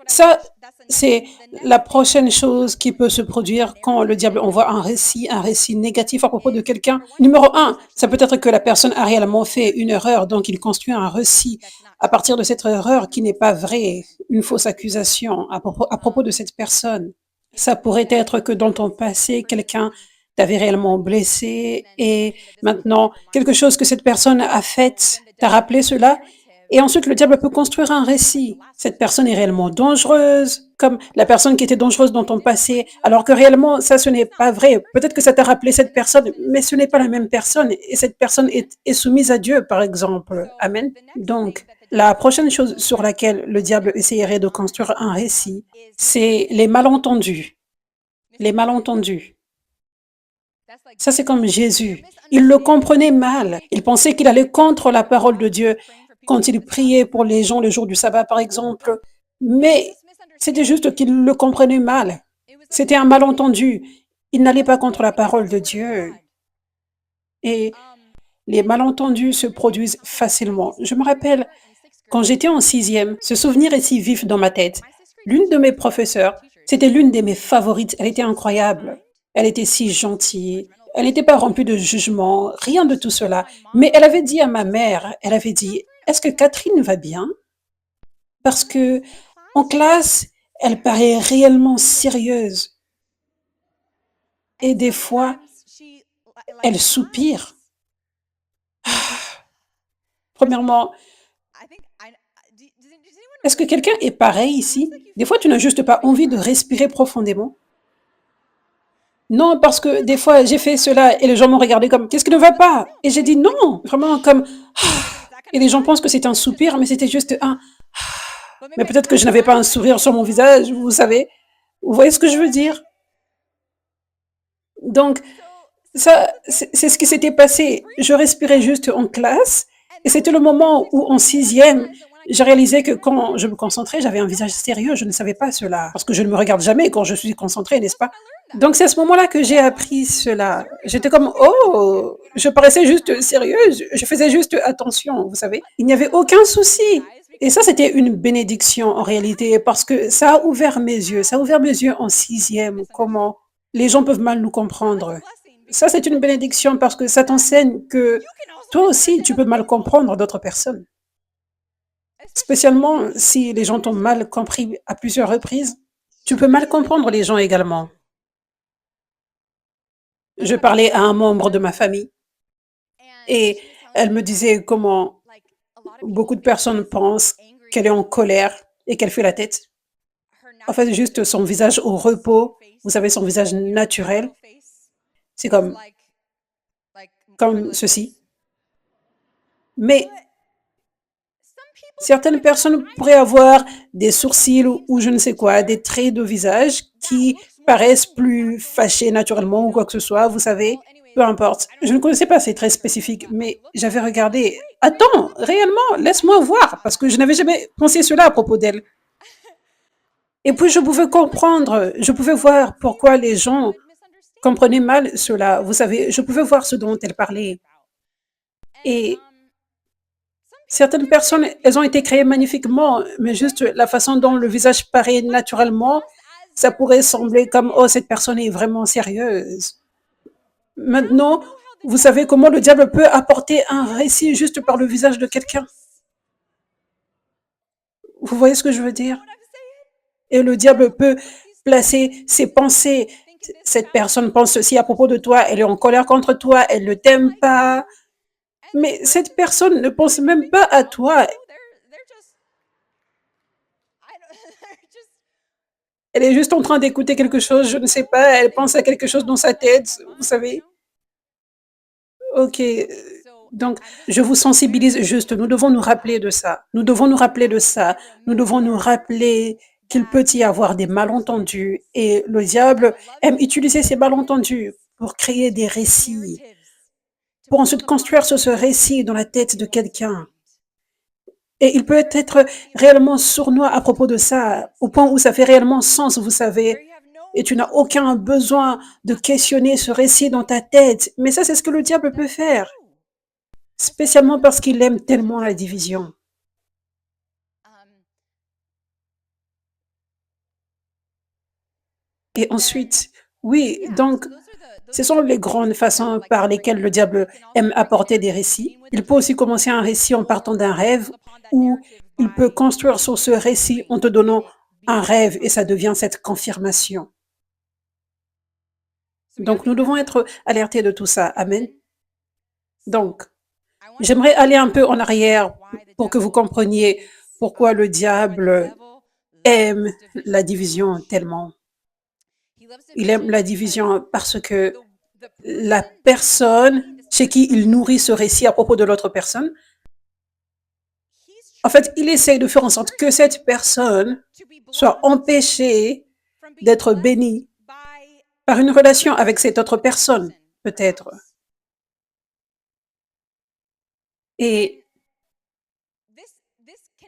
Speaker 1: ça, c'est la prochaine chose qui peut se produire quand le diable envoie un récit négatif à propos de quelqu'un. Numéro un, ça peut être que la personne a réellement fait une erreur, donc il construit un récit à partir de cette erreur qui n'est pas vraie, une fausse accusation à propos de cette personne. Ça pourrait être que dans ton passé, quelqu'un t'avait réellement blessé et maintenant, quelque chose que cette personne a fait t'a rappelé cela et ensuite, le diable peut construire un récit. Cette personne est réellement dangereuse, comme la personne qui était dangereuse dans ton passé, alors que réellement, ça, ce n'est pas vrai. Peut-être que ça t'a rappelé cette personne, mais ce n'est pas la même personne. Et cette personne est soumise à Dieu, par exemple. Amen. Donc, la prochaine chose sur laquelle le diable essayerait de construire un récit, c'est les malentendus. Les malentendus. Ça, c'est comme Jésus. Il le comprenait mal. Il pensait qu'il allait contre la parole de Dieu quand il priait pour les gens le jour du sabbat, par exemple. Mais c'était juste qu'il le comprenait mal. C'était un malentendu. Il n'allait pas contre la parole de Dieu. Et les malentendus se produisent facilement. Je me rappelle, quand j'étais en sixième, ce souvenir est si vif dans ma tête. L'une de mes professeurs, c'était l'une de mes favorites. Elle était incroyable. Elle était si gentille. Elle n'était pas remplie de jugement, rien de tout cela. Mais elle avait dit à ma mère, elle avait dit, est-ce que Catherine va bien? Parce que en classe, elle paraît réellement sérieuse. Et des fois, elle soupire. Premièrement, est-ce que quelqu'un est pareil ici? Des fois, tu n'as juste pas envie de respirer profondément. Non, parce que des fois, j'ai fait cela et les gens m'ont regardé comme, qu'est-ce qui ne va pas? Et j'ai dit non, vraiment comme, et les gens pensent que c'est un soupir, mais c'était juste un, mais peut-être que je n'avais pas un sourire sur mon visage, vous savez. Vous voyez ce que je veux dire? Donc, ça, c'est ce qui s'était passé. Je respirais juste en classe et c'était le moment où, en sixième, j'ai réalisé que quand je me concentrais, j'avais un visage sérieux. Je ne savais pas cela parce que je ne me regarde jamais quand je suis concentrée, n'est-ce pas? Donc, c'est à ce moment-là que j'ai appris cela. J'étais comme, oh, je paraissais juste sérieuse. Je faisais juste attention, vous savez. Il n'y avait aucun souci. Et ça, c'était une bénédiction en réalité parce que ça a ouvert mes yeux. Ça a ouvert mes yeux en sixième. Comment les gens peuvent mal nous comprendre. Ça, c'est une bénédiction parce que ça t'enseigne que toi aussi, tu peux mal comprendre d'autres personnes. Spécialement si les gens t'ont mal compris à plusieurs reprises. Tu peux mal comprendre les gens également. Je parlais à un membre de ma famille et Elle me disait comment beaucoup de personnes pensent qu'elle est en colère et qu'elle fait la tête. En fait, juste son visage au repos, vous savez, son visage naturel, c'est comme ceci. Mais certaines personnes pourraient avoir des sourcils ou je ne sais quoi, des traits de visage qui paraissent plus fâchés naturellement ou quoi que ce soit, vous savez, peu importe. Je ne connaissais pas ces traits spécifiques, mais j'avais regardé. Attends, réellement, laisse-moi voir, parce que je n'avais jamais pensé cela à propos d'elle. Et puis je pouvais comprendre, je pouvais voir pourquoi les gens comprenaient mal cela. Vous savez, je pouvais voir ce dont elle parlait. Et certaines personnes, elles ont été créées magnifiquement, mais juste la façon dont le visage paraît naturellement, ça pourrait sembler comme, oh, cette personne est vraiment sérieuse. Maintenant, vous savez comment le diable peut apporter un récit juste par le visage de quelqu'un. Vous voyez ce que je veux dire? Et le diable peut placer ses pensées. Cette personne pense ceci à propos de toi, elle est en colère contre toi, elle ne t'aime pas. Mais cette personne ne pense même pas à toi. Elle est juste en train d'écouter quelque chose, je ne sais pas, elle pense à quelque chose dans sa tête, vous savez. Ok, donc je vous sensibilise juste, nous devons nous rappeler de ça. Nous devons nous rappeler de ça. Nous devons nous rappeler qu'il peut y avoir des malentendus et le diable aime utiliser ces malentendus pour créer des récits, pour ensuite construire ce récit dans la tête de quelqu'un. Et il peut être réellement sournois à propos de ça, au point où ça fait réellement sens, vous savez. Et tu n'as aucun besoin de questionner ce récit dans ta tête. Mais ça, c'est ce que le diable peut faire, spécialement parce qu'il aime tellement la division. Et ensuite, oui, donc, ce sont les grandes façons par lesquelles le diable aime apporter des récits. Il peut aussi commencer un récit en partant d'un rêve, ou il peut construire sur ce récit en te donnant un rêve et ça devient cette confirmation. Donc, nous devons être alertés de tout ça. Amen. Donc, j'aimerais aller un peu en arrière pour que vous compreniez pourquoi le diable aime la division tellement. Il aime la division parce que la personne chez qui il nourrit ce récit à propos de l'autre personne, en fait, il essaye de faire en sorte que cette personne soit empêchée d'être bénie par une relation avec cette autre personne, peut-être. Et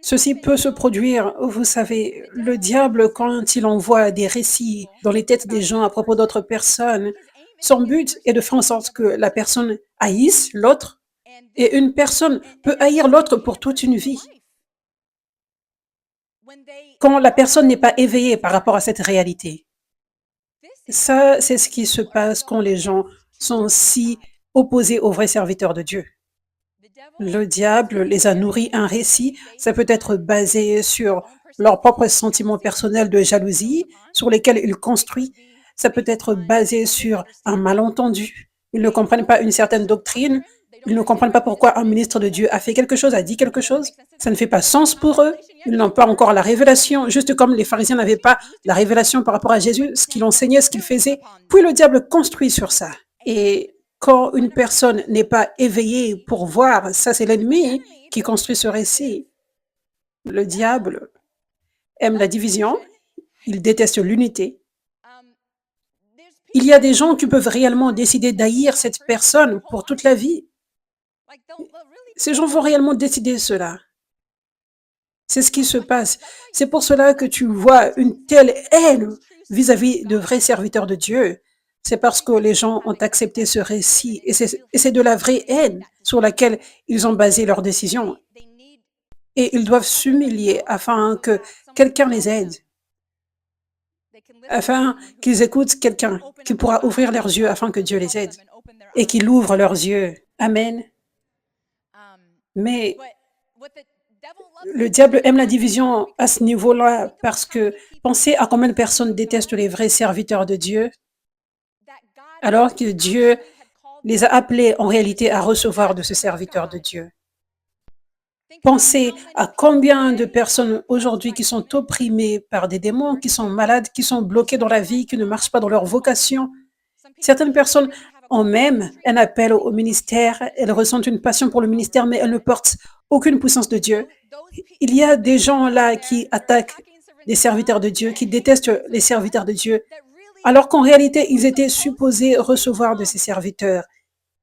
Speaker 1: ceci peut se produire, vous savez, le diable, quand il envoie des récits dans les têtes des gens à propos d'autres personnes, son but est de faire en sorte que la personne haïsse l'autre et une personne peut haïr l'autre pour toute une vie. Quand la personne n'est pas éveillée par rapport à cette réalité. Ça, c'est ce qui se passe quand les gens sont si opposés aux vrais serviteurs de Dieu. Le diable les a nourris un récit, ça peut être basé sur leurs propres sentiments personnels de jalousie, sur lesquels ils construisent. Ça peut être basé sur un malentendu. Ils ne comprennent pas une certaine doctrine, ils ne comprennent pas pourquoi un ministre de Dieu a fait quelque chose, a dit quelque chose. Ça ne fait pas sens pour eux. Ils n'ont pas encore la révélation, juste comme les pharisiens n'avaient pas la révélation par rapport à Jésus, ce qu'il enseignait, ce qu'il faisait. Puis le diable construit sur ça. Et quand une personne n'est pas éveillée pour voir, ça c'est l'ennemi qui construit ce récit. Le diable aime la division, il déteste l'unité. Il y a des gens qui peuvent réellement décider d'haïr cette personne pour toute la vie. Ces gens vont réellement décider cela. C'est ce qui se passe. C'est pour cela que tu vois une telle haine vis-à-vis de vrais serviteurs de Dieu. C'est parce que les gens ont accepté ce récit et c'est de la vraie haine sur laquelle ils ont basé leurs décisions. Et ils doivent s'humilier afin que quelqu'un les aide, afin qu'ils écoutent quelqu'un qui pourra ouvrir leurs yeux afin que Dieu les aide et qu'il ouvre leurs yeux. Amen. Mais le diable aime la division à ce niveau-là parce que pensez à combien de personnes détestent les vrais serviteurs de Dieu, alors que Dieu les a appelés en réalité à recevoir de ce serviteur de Dieu. Pensez à combien de personnes aujourd'hui qui sont opprimées par des démons, qui sont malades, qui sont bloquées dans la vie, qui ne marchent pas dans leur vocation. Certaines personnes ont même un appel au ministère, elles ressentent une passion pour le ministère, mais elles ne portent aucune puissance de Dieu. Il y a des gens là qui attaquent des serviteurs de Dieu, qui détestent les serviteurs de Dieu, alors qu'en réalité, ils étaient supposés recevoir de ces serviteurs.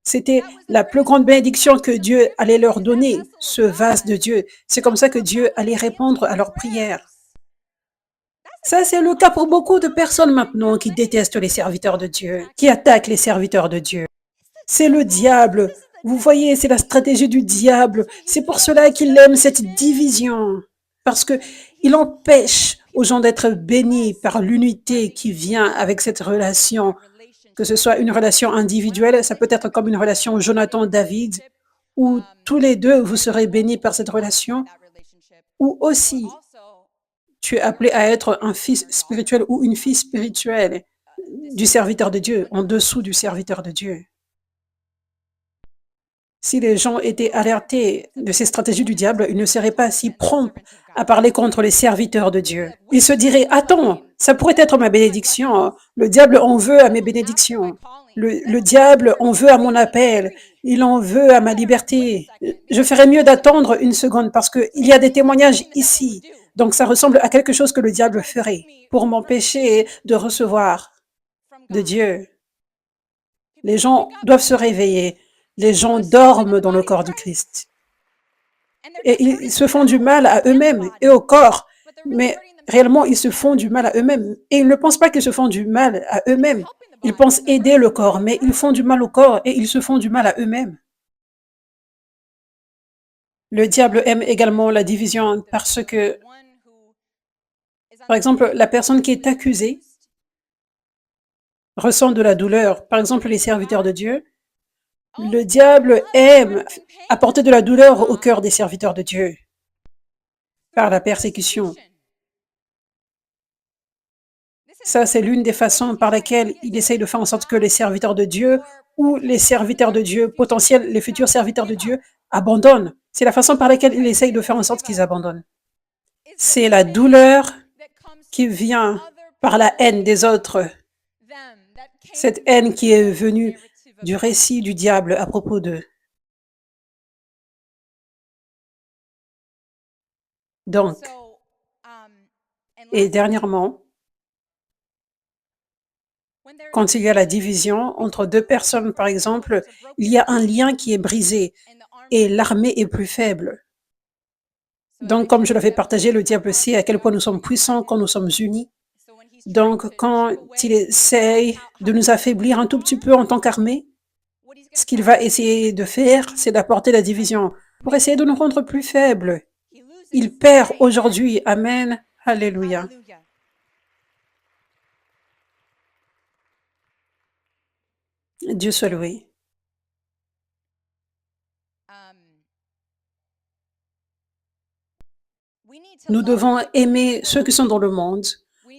Speaker 1: C'était la plus grande bénédiction que Dieu allait leur donner, ce vase de Dieu. C'est comme ça que Dieu allait répondre à leurs prières. Ça, c'est le cas pour beaucoup de personnes maintenant qui détestent les serviteurs de Dieu, qui attaquent les serviteurs de Dieu. C'est le diable. Vous voyez, c'est la stratégie du diable. C'est pour cela qu'il aime cette division. Parce que il empêche aux gens d'être bénis par l'unité qui vient avec cette relation. Que ce soit une relation individuelle, ça peut être comme une relation Jonathan-David, où tous les deux vous serez bénis par cette relation, ou aussi tu es appelé à être un fils spirituel ou une fille spirituelle du serviteur de Dieu, en dessous du serviteur de Dieu. Si les gens étaient alertés de ces stratégies du diable, ils ne seraient pas si prompts à parler contre les serviteurs de Dieu. Ils se diraient, attends, ça pourrait être ma bénédiction. Le diable en veut à mes bénédictions. Le diable en veut à mon appel. Il en veut à ma liberté. Je ferais mieux d'attendre une seconde parce qu'il y a des témoignages ici. Donc ça ressemble à quelque chose que le diable ferait pour m'empêcher de recevoir de Dieu. Les gens doivent se réveiller. Les gens dorment dans le corps du Christ. Et ils se font du mal à eux-mêmes et au corps. Mais réellement, ils se font du mal à eux-mêmes. Et ils ne pensent pas qu'ils se font du mal à eux-mêmes. Ils pensent aider le corps, mais ils font du mal au corps et ils se font du mal à eux-mêmes. Le diable aime également la division parce que, par exemple, la personne qui est accusée ressent de la douleur. Par exemple, les serviteurs de Dieu. Le diable aime apporter de la douleur au cœur des serviteurs de Dieu par la persécution. Ça, c'est l'une des façons par lesquelles il essaye de faire en sorte que les serviteurs de Dieu ou les serviteurs de Dieu potentiels, les futurs serviteurs de Dieu, abandonnent. C'est la façon par laquelle il essaye de faire en sorte qu'ils abandonnent. C'est la douleur qui vient par la haine des autres. Cette haine qui est venue du récit du diable à propos d'eux. Donc, et dernièrement, quand il y a la division entre deux personnes, par exemple, il y a un lien qui est brisé et l'armée est plus faible. Donc, comme je l'avais partagé, le diable sait à quel point nous sommes puissants quand nous sommes unis. Donc, quand il essaye de nous affaiblir un tout petit peu en tant qu'armée, ce qu'il va essayer de faire, c'est d'apporter la division pour essayer de nous rendre plus faibles. Il perd aujourd'hui. Amen. Alléluia. Dieu soit loué. Nous devons aimer ceux qui sont dans le monde.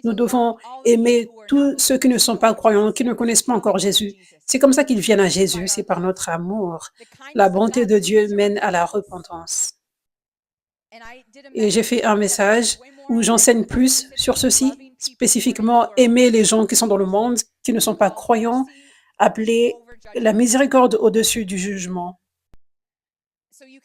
Speaker 1: Nous devons aimer tous ceux qui ne sont pas croyants, qui ne connaissent pas encore Jésus. C'est comme ça qu'ils viennent à Jésus, c'est par notre amour. La bonté de Dieu mène à la repentance. Et j'ai fait un message où j'enseigne plus sur ceci, spécifiquement aimer les gens qui sont dans le monde, qui ne sont pas croyants, appeler la miséricorde au-dessus du jugement.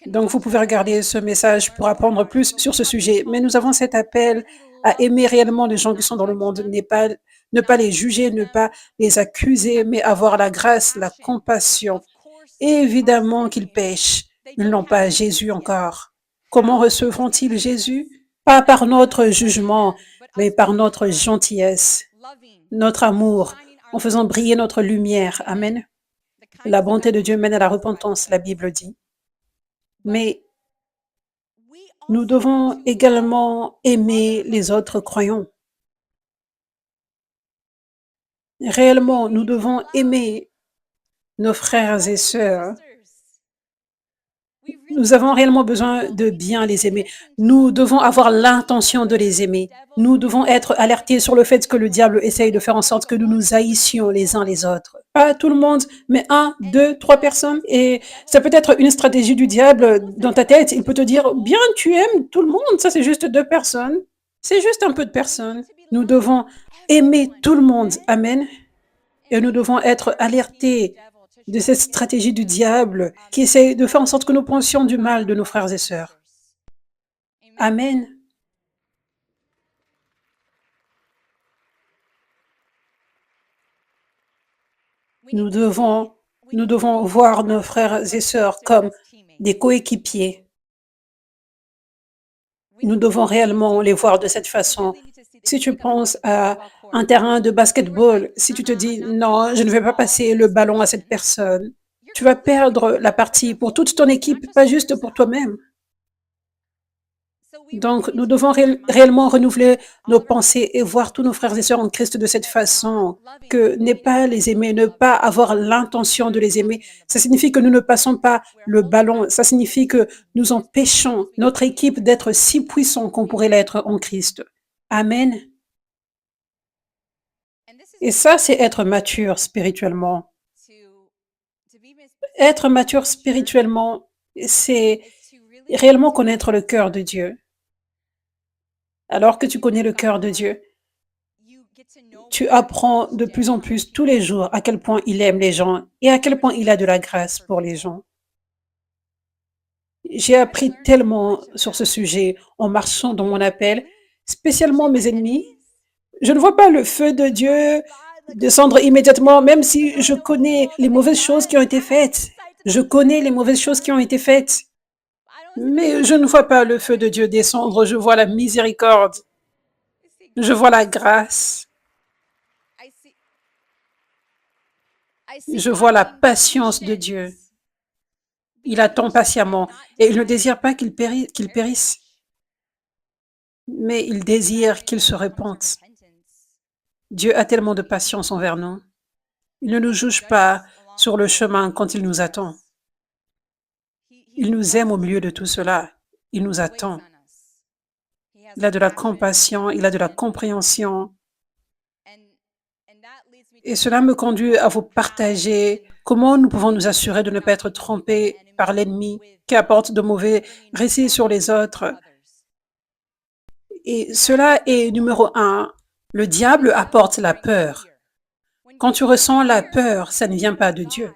Speaker 1: Donc, vous pouvez regarder ce message pour apprendre plus sur ce sujet. Mais nous avons cet appel à aimer réellement les gens qui sont dans le monde, ne pas les juger, ne pas les accuser, mais avoir la grâce, la compassion. Évidemment qu'ils pêchent. Ils n'ont pas Jésus encore. Comment recevront-ils Jésus? Pas par notre jugement, mais par notre gentillesse, notre amour, en faisant briller notre lumière. Amen. La bonté de Dieu mène à la repentance, la Bible dit. Mais nous devons également aimer les autres croyants. Réellement, nous devons aimer nos frères et sœurs. Nous avons réellement besoin de bien les aimer. Nous devons avoir l'intention de les aimer. Nous devons être alertés sur le fait que le diable essaye de faire en sorte que nous nous haïssions les uns les autres. Pas tout le monde, mais un, deux, trois personnes. Et ça peut être une stratégie du diable dans ta tête. Il peut te dire, bien, tu aimes tout le monde. Ça, c'est juste deux personnes. C'est juste un peu de personnes. Nous devons aimer tout le monde. Amen. Et nous devons être alertés de cette stratégie du diable qui essaie de faire en sorte que nous pensions du mal de nos frères et sœurs. Amen. Nous devons, nous devons voir nos frères et sœurs comme des coéquipiers. Nous devons réellement les voir de cette façon. Si tu penses à un terrain de basketball, si tu te dis non, je ne vais pas passer le ballon à cette personne, tu vas perdre la partie pour toute ton équipe, pas juste pour toi-même. Donc, nous devons réellement renouveler nos pensées et voir tous nos frères et sœurs en Christ de cette façon, que ne pas les aimer, ne pas avoir l'intention de les aimer, ça signifie que nous ne passons pas le ballon, ça signifie que nous empêchons notre équipe d'être si puissant qu'on pourrait l'être en Christ. Amen. Et ça, c'est être mature spirituellement. Être mature spirituellement, c'est réellement connaître le cœur de Dieu. Alors que tu connais le cœur de Dieu, tu apprends de plus en plus tous les jours à quel point il aime les gens et à quel point il a de la grâce pour les gens. J'ai appris tellement sur ce sujet en marchant dans mon appel, spécialement mes ennemis. Je ne vois pas le feu de Dieu descendre immédiatement, même si je connais les mauvaises choses qui ont été faites. Je connais les mauvaises choses qui ont été faites. Mais je ne vois pas le feu de Dieu descendre, je vois la miséricorde, je vois la grâce, je vois la patience de Dieu. Il attend patiemment et il ne désire pas qu'il périsse, mais il désire qu'il se répande. Dieu a tellement de patience envers nous. Il ne nous juge pas sur le chemin quand il nous attend. Il nous aime au milieu de tout cela. Il nous attend. Il a de la compassion, il a de la compréhension. Et cela me conduit à vous partager comment nous pouvons nous assurer de ne pas être trompés par l'ennemi qui apporte de mauvais récits sur les autres. Et cela est numéro un. Le diable apporte la peur. Quand tu ressens la peur, ça ne vient pas de Dieu.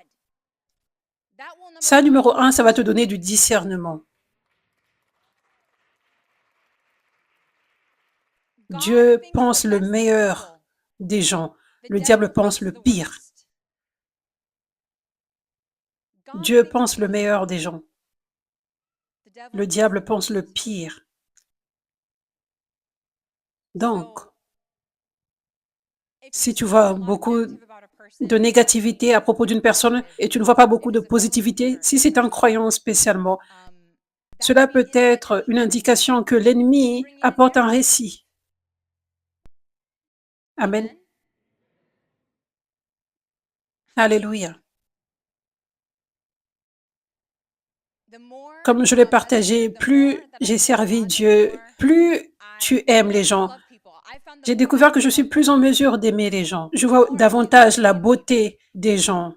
Speaker 1: Ça, numéro un, ça va te donner du discernement. Dieu pense le meilleur des gens. Le diable pense le pire. Dieu pense le meilleur des gens. Le diable pense le pire. Donc, si tu vois beaucoup de négativité à propos d'une personne et tu ne vois pas beaucoup de positivité, si c'est un croyant spécialement, cela peut être une indication que l'ennemi apporte un récit. Amen. Alléluia. Comme je l'ai partagé, plus j'ai servi Dieu, plus tu aimes les gens. J'ai découvert que je suis plus en mesure d'aimer les gens. Je vois davantage la beauté des gens.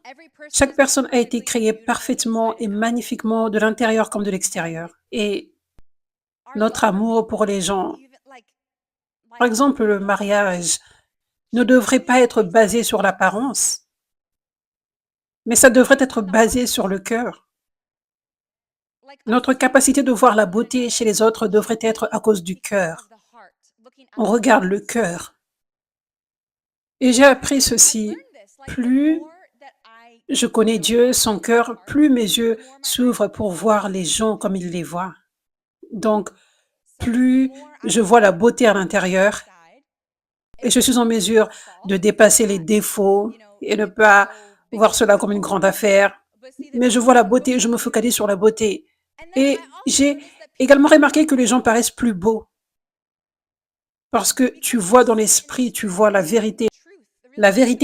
Speaker 1: Chaque personne a été créée parfaitement et magnifiquement de l'intérieur comme de l'extérieur. Et notre amour pour les gens, par exemple le mariage, ne devrait pas être basé sur l'apparence, mais ça devrait être basé sur le cœur. Notre capacité de voir la beauté chez les autres devrait être à cause du cœur. On regarde le cœur. Et j'ai appris ceci. Plus je connais Dieu, son cœur, plus mes yeux s'ouvrent pour voir les gens comme il les voit. Donc, plus je vois la beauté à l'intérieur et je suis en mesure de dépasser les défauts et ne pas voir cela comme une grande affaire. Mais je vois la beauté, je me focalise sur la beauté. Et j'ai également remarqué que les gens paraissent plus beaux parce que tu vois dans l'esprit, tu vois la vérité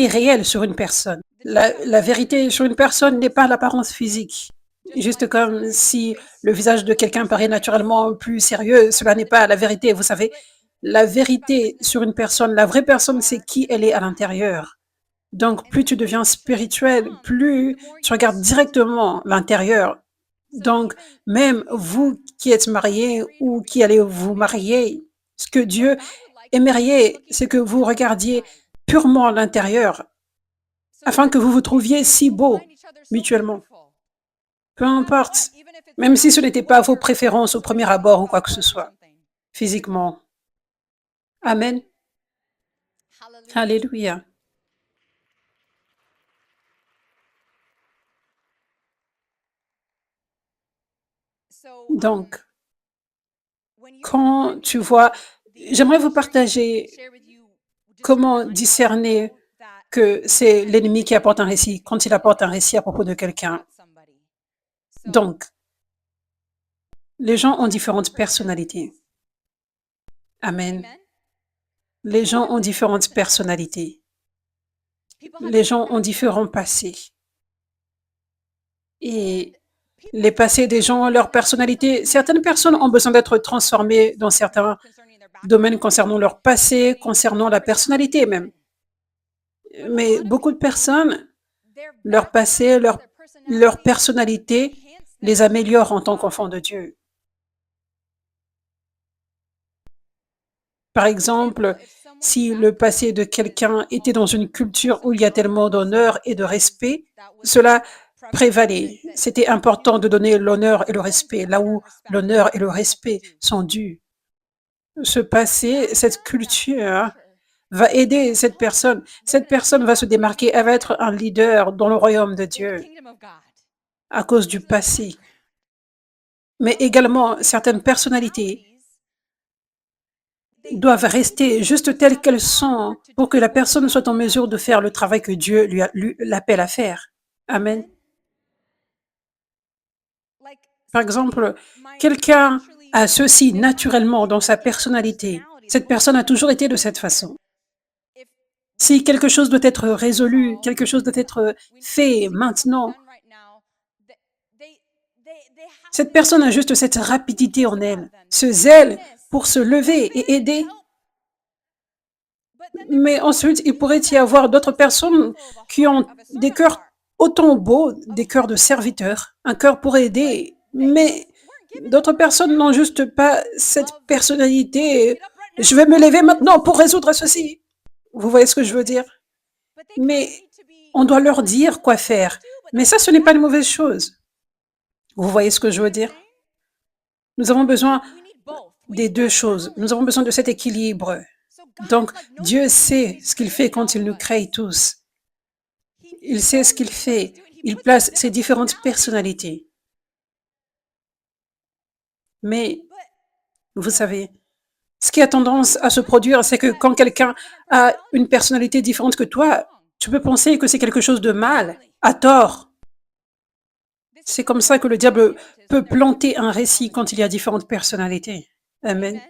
Speaker 1: réelle sur une personne. La vérité sur une personne n'est pas l'apparence physique. Juste comme si le visage de quelqu'un paraît naturellement plus sérieux, cela n'est pas la vérité. Vous savez, la vérité sur une personne, la vraie personne, c'est qui elle est à l'intérieur. Donc, plus tu deviens spirituel, plus tu regardes directement l'intérieur. Donc, même vous qui êtes mariés ou qui allez vous marier, ce que Dieu aimerait, c'est que vous regardiez purement l'intérieur afin que vous vous trouviez si beau mutuellement. Peu importe, même si ce n'était pas vos préférences au premier abord ou quoi que ce soit, physiquement. Amen. Alléluia. Donc, quand tu vois, j'aimerais vous partager comment discerner que c'est l'ennemi qui apporte un récit, quand il apporte un récit à propos de quelqu'un. Donc, les gens ont différentes personnalités. Amen. Les gens ont différentes personnalités. Les gens ont différents passés. Et les passés des gens, leur personnalité, certaines personnes ont besoin d'être transformées dans certains domaines concernant leur passé, concernant la personnalité même. Mais beaucoup de personnes, leur passé, leur personnalité les améliore en tant qu'enfants de Dieu. Par exemple, si le passé de quelqu'un était dans une culture où il y a tellement d'honneur et de respect, cela prévalait. C'était important de donner l'honneur et le respect là où l'honneur et le respect sont dus. Ce passé, cette culture va aider cette personne. Cette personne va se démarquer, elle va être un leader dans le royaume de Dieu à cause du passé. Mais également, certaines personnalités doivent rester juste telles qu'elles sont pour que la personne soit en mesure de faire le travail que Dieu l'appelle à faire. Amen. Par exemple, quelqu'un a ceci naturellement dans sa personnalité. Cette personne a toujours été de cette façon. Si quelque chose doit être résolu, quelque chose doit être fait maintenant, cette personne a juste cette rapidité en elle, ce zèle pour se lever et aider. Mais ensuite, il pourrait y avoir d'autres personnes qui ont des cœurs autant beaux, des cœurs de serviteurs, un cœur pour aider, mais d'autres personnes n'ont juste pas cette personnalité. Je vais me lever maintenant pour résoudre ceci. Vous voyez ce que je veux dire? Mais on doit leur dire quoi faire. Mais ça, ce n'est pas une mauvaise chose. Vous voyez ce que je veux dire? Nous avons besoin des deux choses. Nous avons besoin de cet équilibre. Donc, Dieu sait ce qu'il fait quand il nous crée tous. Il sait ce qu'il fait. Il place ses différentes personnalités. Mais, vous savez, ce qui a tendance à se produire, c'est que quand quelqu'un a une personnalité différente que toi, tu peux penser que c'est quelque chose de mal, à tort. C'est comme ça que le diable peut planter un récit quand il y a différentes personnalités. Amen.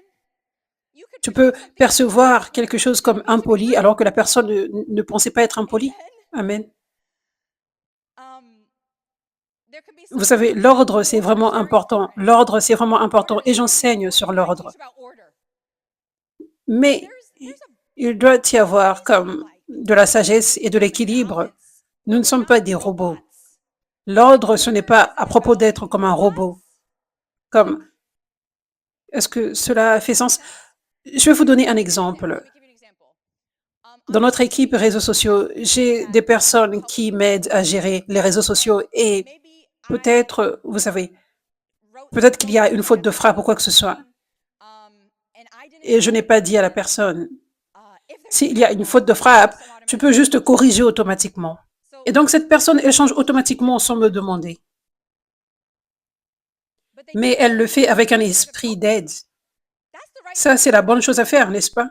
Speaker 1: Tu peux percevoir quelque chose comme impoli alors que la personne ne pensait pas être impolie. Amen. Vous savez, l'ordre, c'est vraiment important. L'ordre, c'est vraiment important. Et j'enseigne sur l'ordre. Mais il doit y avoir comme de la sagesse et de l'équilibre. Nous ne sommes pas des robots. L'ordre, ce n'est pas à propos d'être comme un robot. Comme, est-ce que cela fait sens? Je vais vous donner un exemple. Dans notre équipe réseaux sociaux, j'ai des personnes qui m'aident à gérer les réseaux sociaux et peut-être, vous savez, peut-être qu'il y a une faute de frappe ou quoi que ce soit. Et je n'ai pas dit à la personne, s'il y a une faute de frappe, tu peux juste corriger automatiquement. Et donc cette personne échange automatiquement sans me demander. Mais elle le fait avec un esprit d'aide. Ça, c'est la bonne chose à faire, n'est-ce pas?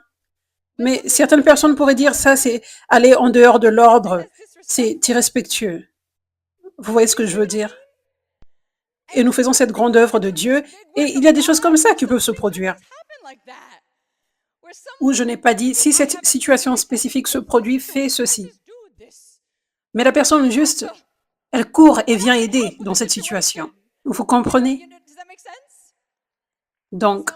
Speaker 1: Mais certaines personnes pourraient dire ça, c'est aller en dehors de l'ordre, c'est irrespectueux. Vous voyez ce que je veux dire? Et nous faisons cette grande œuvre de Dieu, et il y a des choses comme ça qui peuvent se produire. Où je n'ai pas dit, si cette situation spécifique se produit, fais ceci. Mais la personne juste Elle court et vient aider dans cette situation. Vous comprenez? Donc,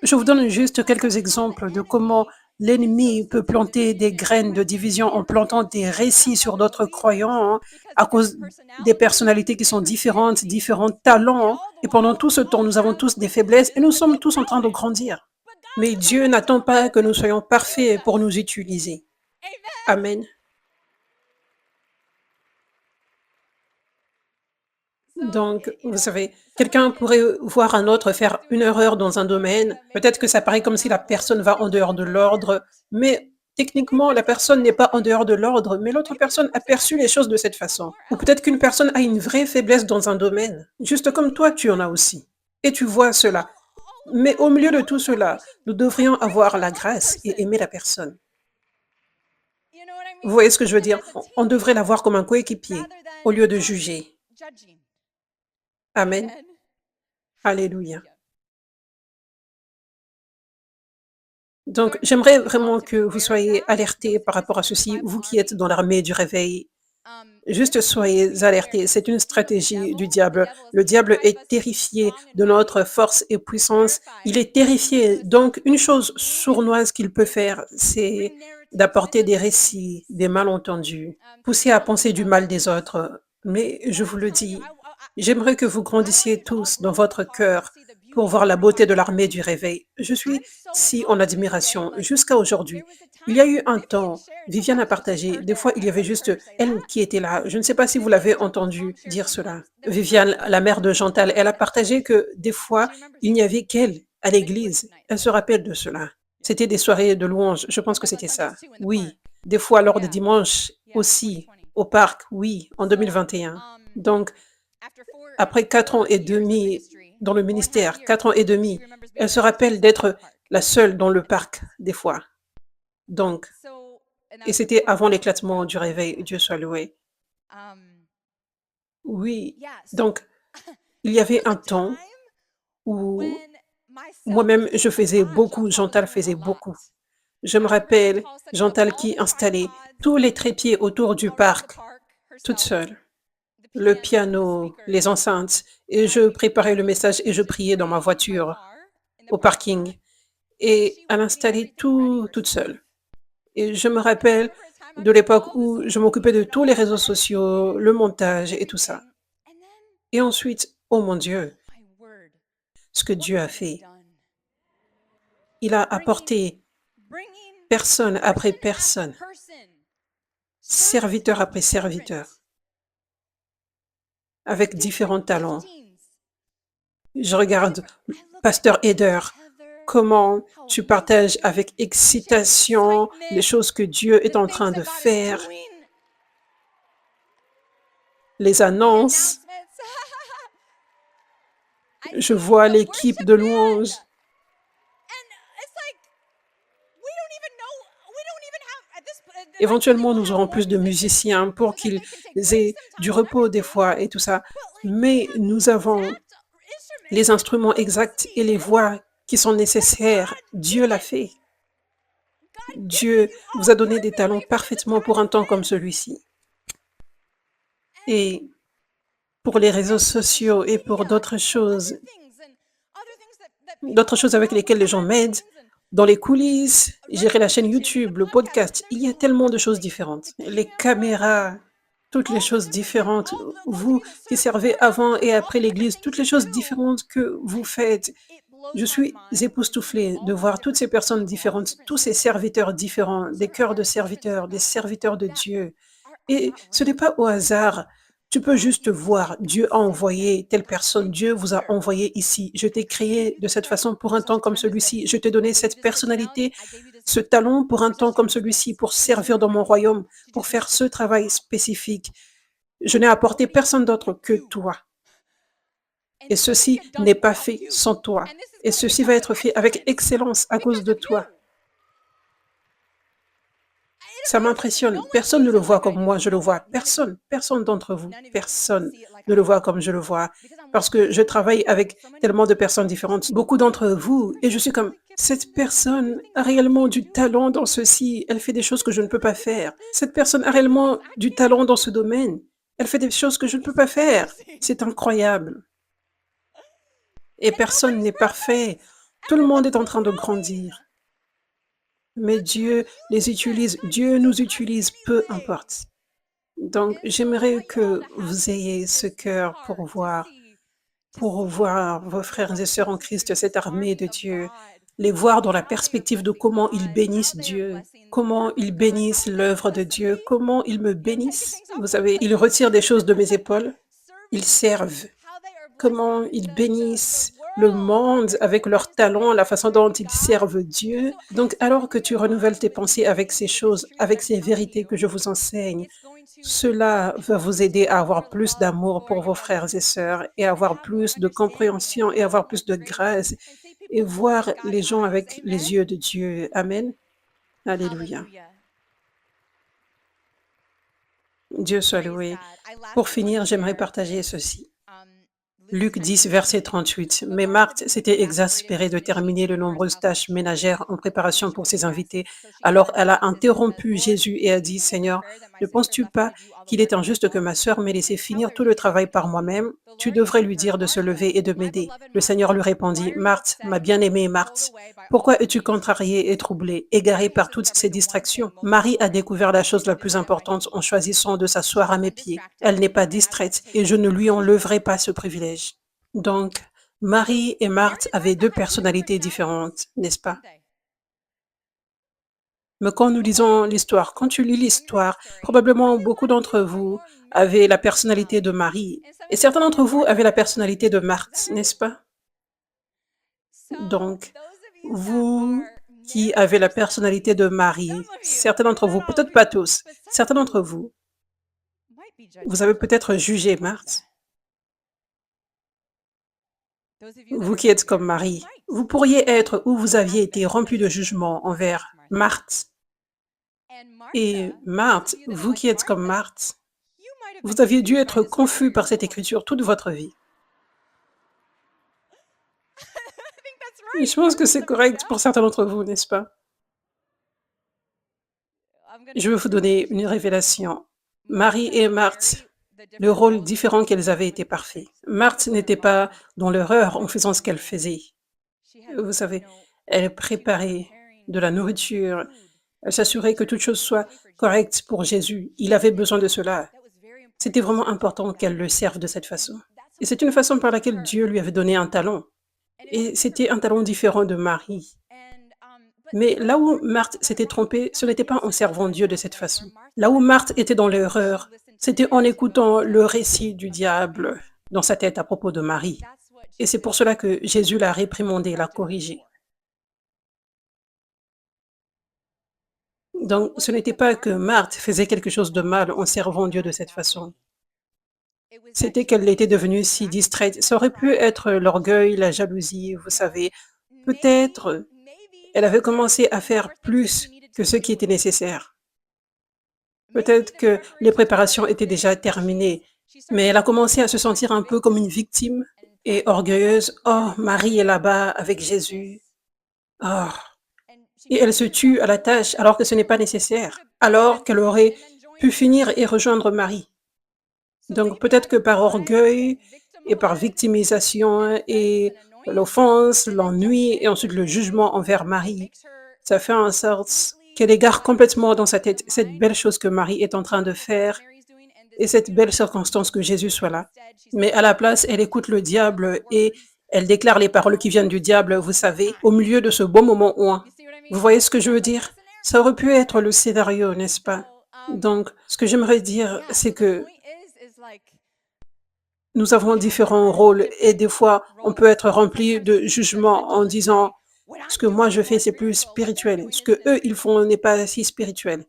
Speaker 1: je vous donne juste quelques exemples de comment l'ennemi peut planter des graines de division en plantant des récits sur d'autres croyants, hein, à cause des personnalités qui sont différentes, différents talents, hein. Et pendant tout ce temps, nous avons tous des faiblesses et nous sommes tous en train de grandir. Mais Dieu n'attend pas que nous soyons parfaits pour nous utiliser. Amen. Donc, vous savez, quelqu'un pourrait voir un autre faire une erreur dans un domaine. Peut-être que ça paraît comme si la personne va en dehors de l'ordre, mais techniquement, la personne n'est pas en dehors de l'ordre, mais l'autre personne a perçu les choses de cette façon. Ou peut-être qu'une personne a une vraie faiblesse dans un domaine, juste comme toi, tu en as aussi. Et tu vois cela. Mais au milieu de tout cela, nous devrions avoir la grâce et aimer la personne. Vous voyez ce que je veux dire? On devrait la voir comme un coéquipier au lieu de juger. Amen. Alléluia. Donc, j'aimerais vraiment que vous soyez alertés par rapport à ceci, vous qui êtes dans l'armée du réveil. Juste soyez alertés, c'est une stratégie du diable. Le diable est terrifié de notre force et puissance. Il est terrifié. Donc, une chose sournoise qu'il peut faire, c'est d'apporter des récits, des malentendus, pousser à penser du mal des autres. Mais je vous le dis, j'aimerais que vous grandissiez tous dans votre cœur pour voir la beauté de l'armée du réveil. Je suis si en admiration jusqu'à aujourd'hui. Il y a eu un temps, Viviane a partagé, des fois il y avait juste elle qui était là. Je ne sais pas si vous l'avez entendu dire cela. Viviane, la mère de Chantal, elle a partagé que des fois il n'y avait qu'elle à l'église. Elle se rappelle de cela. C'était des soirées de louanges, je pense que c'était ça. Oui, des fois lors des dimanches aussi, au parc, oui, en 2021. Donc, après 4 ans et demi dans le ministère, 4 ans et demi, elle se rappelle d'être la seule dans le parc, des fois. Donc, et c'était avant l'éclatement du réveil, Dieu soit loué. Oui, donc, il y avait un temps où moi-même, je faisais beaucoup, Chantal faisait beaucoup. Je me rappelle, Chantal qui installait tous les trépieds autour du parc, toute seule. Le piano, les enceintes, et je préparais le message et je priais dans ma voiture, au parking. Et elle installait tout toute seule. Et je me rappelle de l'époque où je m'occupais de tous les réseaux sociaux, le montage et tout ça. Et ensuite, oh mon Dieu, ce que Dieu a fait. Il a apporté personne après personne, serviteur après serviteur, avec différents talents. Je regarde Pasteur Eder, comment tu partages avec excitation les choses que Dieu est en train de faire, les annonces. Je vois l'équipe de louanges. Éventuellement, nous aurons plus de musiciens pour qu'ils aient du repos des fois et tout ça. Mais nous avons les instruments exacts et les voix qui sont nécessaires. Dieu l'a fait. Dieu vous a donné des talents parfaitement pour un temps comme celui-ci. Et pour les réseaux sociaux et pour d'autres choses avec lesquelles les gens m'aident, dans les coulisses, gérer la chaîne YouTube, le podcast, il y a tellement de choses différentes. Les caméras, toutes les choses différentes. Vous qui servez avant et après l'église, toutes les choses différentes que vous faites. Je suis époustouflée de voir toutes ces personnes différentes, tous ces serviteurs différents, des cœurs de serviteurs, des serviteurs de Dieu. Et ce n'est pas au hasard. Tu peux juste voir, Dieu a envoyé telle personne, Dieu vous a envoyé ici. Je t'ai créé de cette façon pour un temps comme celui-ci. Je t'ai donné cette personnalité, ce talent pour un temps comme celui-ci, pour servir dans mon royaume, pour faire ce travail spécifique. Je n'ai apporté personne d'autre que toi. Et ceci n'est pas fait sans toi. Et ceci va être fait avec excellence à cause de toi. Ça m'impressionne. Personne ne le voit comme moi, je le vois. Personne, personne d'entre vous, personne ne le voit comme je le vois. Parce que je travaille avec tellement de personnes différentes, beaucoup d'entre vous, et je suis comme, cette personne a réellement du talent dans ceci, elle fait des choses que je ne peux pas faire. Cette personne a réellement du talent dans ce domaine. Elle fait des choses que je ne peux pas faire. C'est incroyable. Et personne n'est parfait. Tout le monde est en train de grandir. Mais Dieu les utilise, Dieu nous utilise, peu importe. Donc, j'aimerais que vous ayez ce cœur pour voir vos frères et sœurs en Christ, cette armée de Dieu, les voir dans la perspective de comment ils bénissent Dieu, comment ils bénissent l'œuvre de Dieu, comment ils me bénissent. Vous savez, ils retirent des choses de mes épaules, ils servent, comment ils bénissent le monde avec leurs talents, la façon dont ils servent Dieu. Donc, alors que tu renouvelles tes pensées avec ces choses, avec ces vérités que je vous enseigne, cela va vous aider à avoir plus d'amour pour vos frères et sœurs et avoir plus de compréhension et avoir plus de grâce et voir les gens avec les yeux de Dieu. Amen. Alléluia. Dieu soit loué. Pour finir, j'aimerais partager ceci. Luc 10, verset 38. Mais Marthe s'était exaspérée de terminer de nombreuses tâches ménagères en préparation pour ses invités. Alors elle a interrompu Jésus et a dit, Seigneur, ne penses-tu pas qu'il est injuste que ma sœur m'ait laissé finir tout le travail par moi-même? Tu devrais lui dire de se lever et de m'aider. Le Seigneur lui répondit, Marthe, ma bien-aimée Marthe, pourquoi es-tu contrariée et troublée, égarée par toutes ces distractions? Marie a découvert la chose la plus importante en choisissant de s'asseoir à mes pieds. Elle n'est pas distraite et je ne lui enlèverai pas ce privilège. Donc, Marie et Marthe avaient deux personnalités différentes, n'est-ce pas? Mais quand nous lisons l'histoire, quand tu lis l'histoire, probablement beaucoup d'entre vous avaient la personnalité de Marie et certains d'entre vous avaient la personnalité de Marthe, n'est-ce pas? Donc, vous qui avez la personnalité de Marie, certains d'entre vous, peut-être pas tous, certains d'entre vous, vous avez peut-être jugé Marthe. Vous qui êtes comme Marie, vous pourriez être où vous aviez été rempli de jugement envers Marthe. Et Marthe, vous qui êtes comme Marthe, vous aviez dû être confus par cette écriture toute votre vie. Et je pense que c'est correct pour certains d'entre vous, n'est-ce pas? Je vais vous donner une révélation. Marie et Marthe, le rôle différent qu'elles avaient était parfait. Marthe n'était pas dans l'erreur en faisant ce qu'elle faisait. Vous savez, elle préparait de la nourriture, elle s'assurait que toute chose soit correcte pour Jésus. Il avait besoin de cela. C'était vraiment important qu'elle le serve de cette façon. Et c'est une façon par laquelle Dieu lui avait donné un talent. Et c'était un talent différent de Marie. Mais là où Marthe s'était trompée, ce n'était pas en servant Dieu de cette façon. Là où Marthe était dans l'erreur, c'était en écoutant le récit du diable dans sa tête à propos de Marie. Et c'est pour cela que Jésus l'a réprimandée, l'a corrigée. Donc, ce n'était pas que Marthe faisait quelque chose de mal en servant Dieu de cette façon. C'était qu'elle était devenue si distraite. Ça aurait pu être l'orgueil, la jalousie, vous savez. Peut-être elle avait commencé à faire plus que ce qui était nécessaire. Peut-être que les préparations étaient déjà terminées, mais elle a commencé à se sentir un peu comme une victime et orgueilleuse. Oh, Marie est là-bas avec Jésus. Oh. Et elle se tue à la tâche alors que ce n'est pas nécessaire, alors qu'elle aurait pu finir et rejoindre Marie. Donc peut-être que par orgueil et par victimisation et l'offense, l'ennui et ensuite le jugement envers Marie, ça fait en sorte qu'elle égare complètement dans sa tête cette belle chose que Marie est en train de faire et cette belle circonstance que Jésus soit là. Mais à la place, elle écoute le diable et elle déclare les paroles qui viennent du diable, vous savez, au milieu de ce beau moment oint. Vous voyez ce que je veux dire? Ça aurait pu être le scénario, n'est-ce pas? Donc, ce que j'aimerais dire, c'est que nous avons différents rôles et des fois, on peut être rempli de jugement en disant, ce que moi je fais, c'est plus spirituel. Ce que eux, ils font n'est pas si spirituel.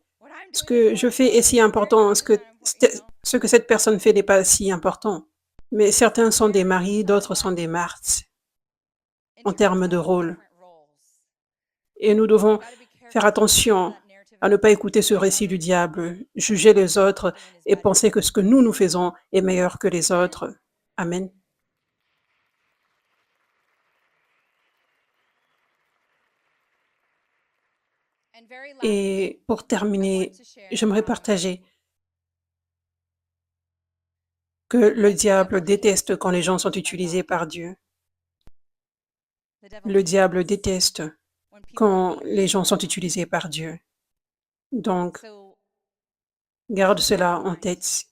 Speaker 1: Ce que je fais est si important. Ce que cette personne fait n'est pas si important. Mais certains sont des maris, d'autres sont des martes en termes de rôle. Et nous devons faire attention à ne pas écouter ce récit du diable, juger les autres et penser que ce que nous faisons est meilleur que les autres. Amen. Et pour terminer, j'aimerais partager que le diable déteste quand les gens sont utilisés par Dieu. Le diable déteste quand les gens sont utilisés par Dieu. Donc, garde cela en tête.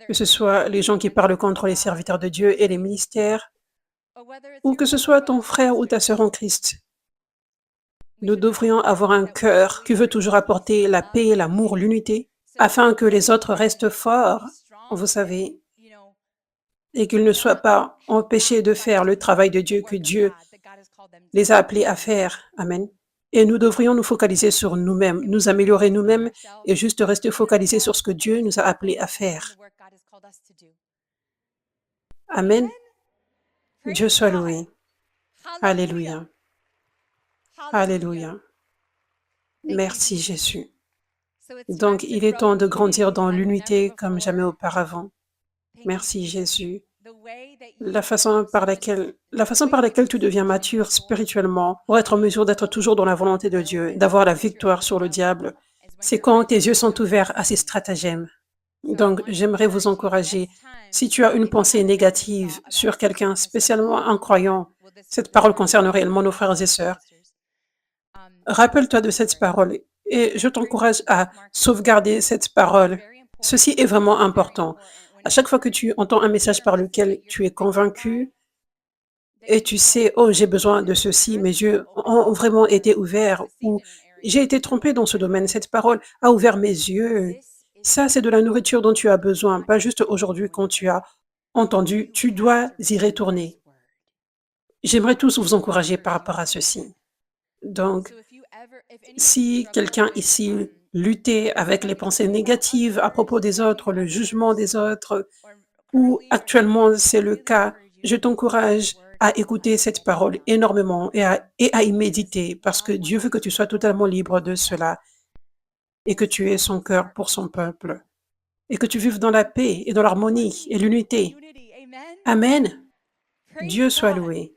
Speaker 1: Que ce soit les gens qui parlent contre les serviteurs de Dieu et les ministères, ou que ce soit ton frère ou ta sœur en Christ. Nous devrions avoir un cœur qui veut toujours apporter la paix, l'amour, l'unité, afin que les autres restent forts, vous savez, et qu'ils ne soient pas empêchés de faire le travail de Dieu que Dieu les a appelés à faire. Amen. Et nous devrions nous focaliser sur nous-mêmes, nous améliorer nous-mêmes et juste rester focalisés sur ce que Dieu nous a appelés à faire. Amen. Dieu soit loué. Alléluia. Alléluia. Merci Jésus. Donc, il est temps de grandir dans l'unité comme jamais auparavant. Merci Jésus. La façon par laquelle tu deviens mature spirituellement pour être en mesure d'être toujours dans la volonté de Dieu, d'avoir la victoire sur le diable, c'est quand tes yeux sont ouverts à ses stratagèmes. Donc, j'aimerais vous encourager. Si tu as une pensée négative sur quelqu'un, spécialement un croyant, cette parole concerne réellement nos frères et sœurs. Rappelle-toi de cette parole et je t'encourage à sauvegarder cette parole. Ceci est vraiment important. À chaque fois que tu entends un message par lequel tu es convaincu et tu sais, oh, j'ai besoin de ceci, mes yeux ont vraiment été ouverts ou j'ai été trompé dans ce domaine, cette parole a ouvert mes yeux. Ça, c'est de la nourriture dont tu as besoin, pas juste aujourd'hui quand tu as entendu, tu dois y retourner. J'aimerais tous vous encourager par rapport à ceci. Donc, si quelqu'un ici luttait avec les pensées négatives à propos des autres, le jugement des autres, ou actuellement c'est le cas, je t'encourage à écouter cette parole énormément et à y méditer parce que Dieu veut que tu sois totalement libre de cela et que tu aies son cœur pour son peuple et que tu vives dans la paix et dans l'harmonie et l'unité. Amen. Dieu soit loué.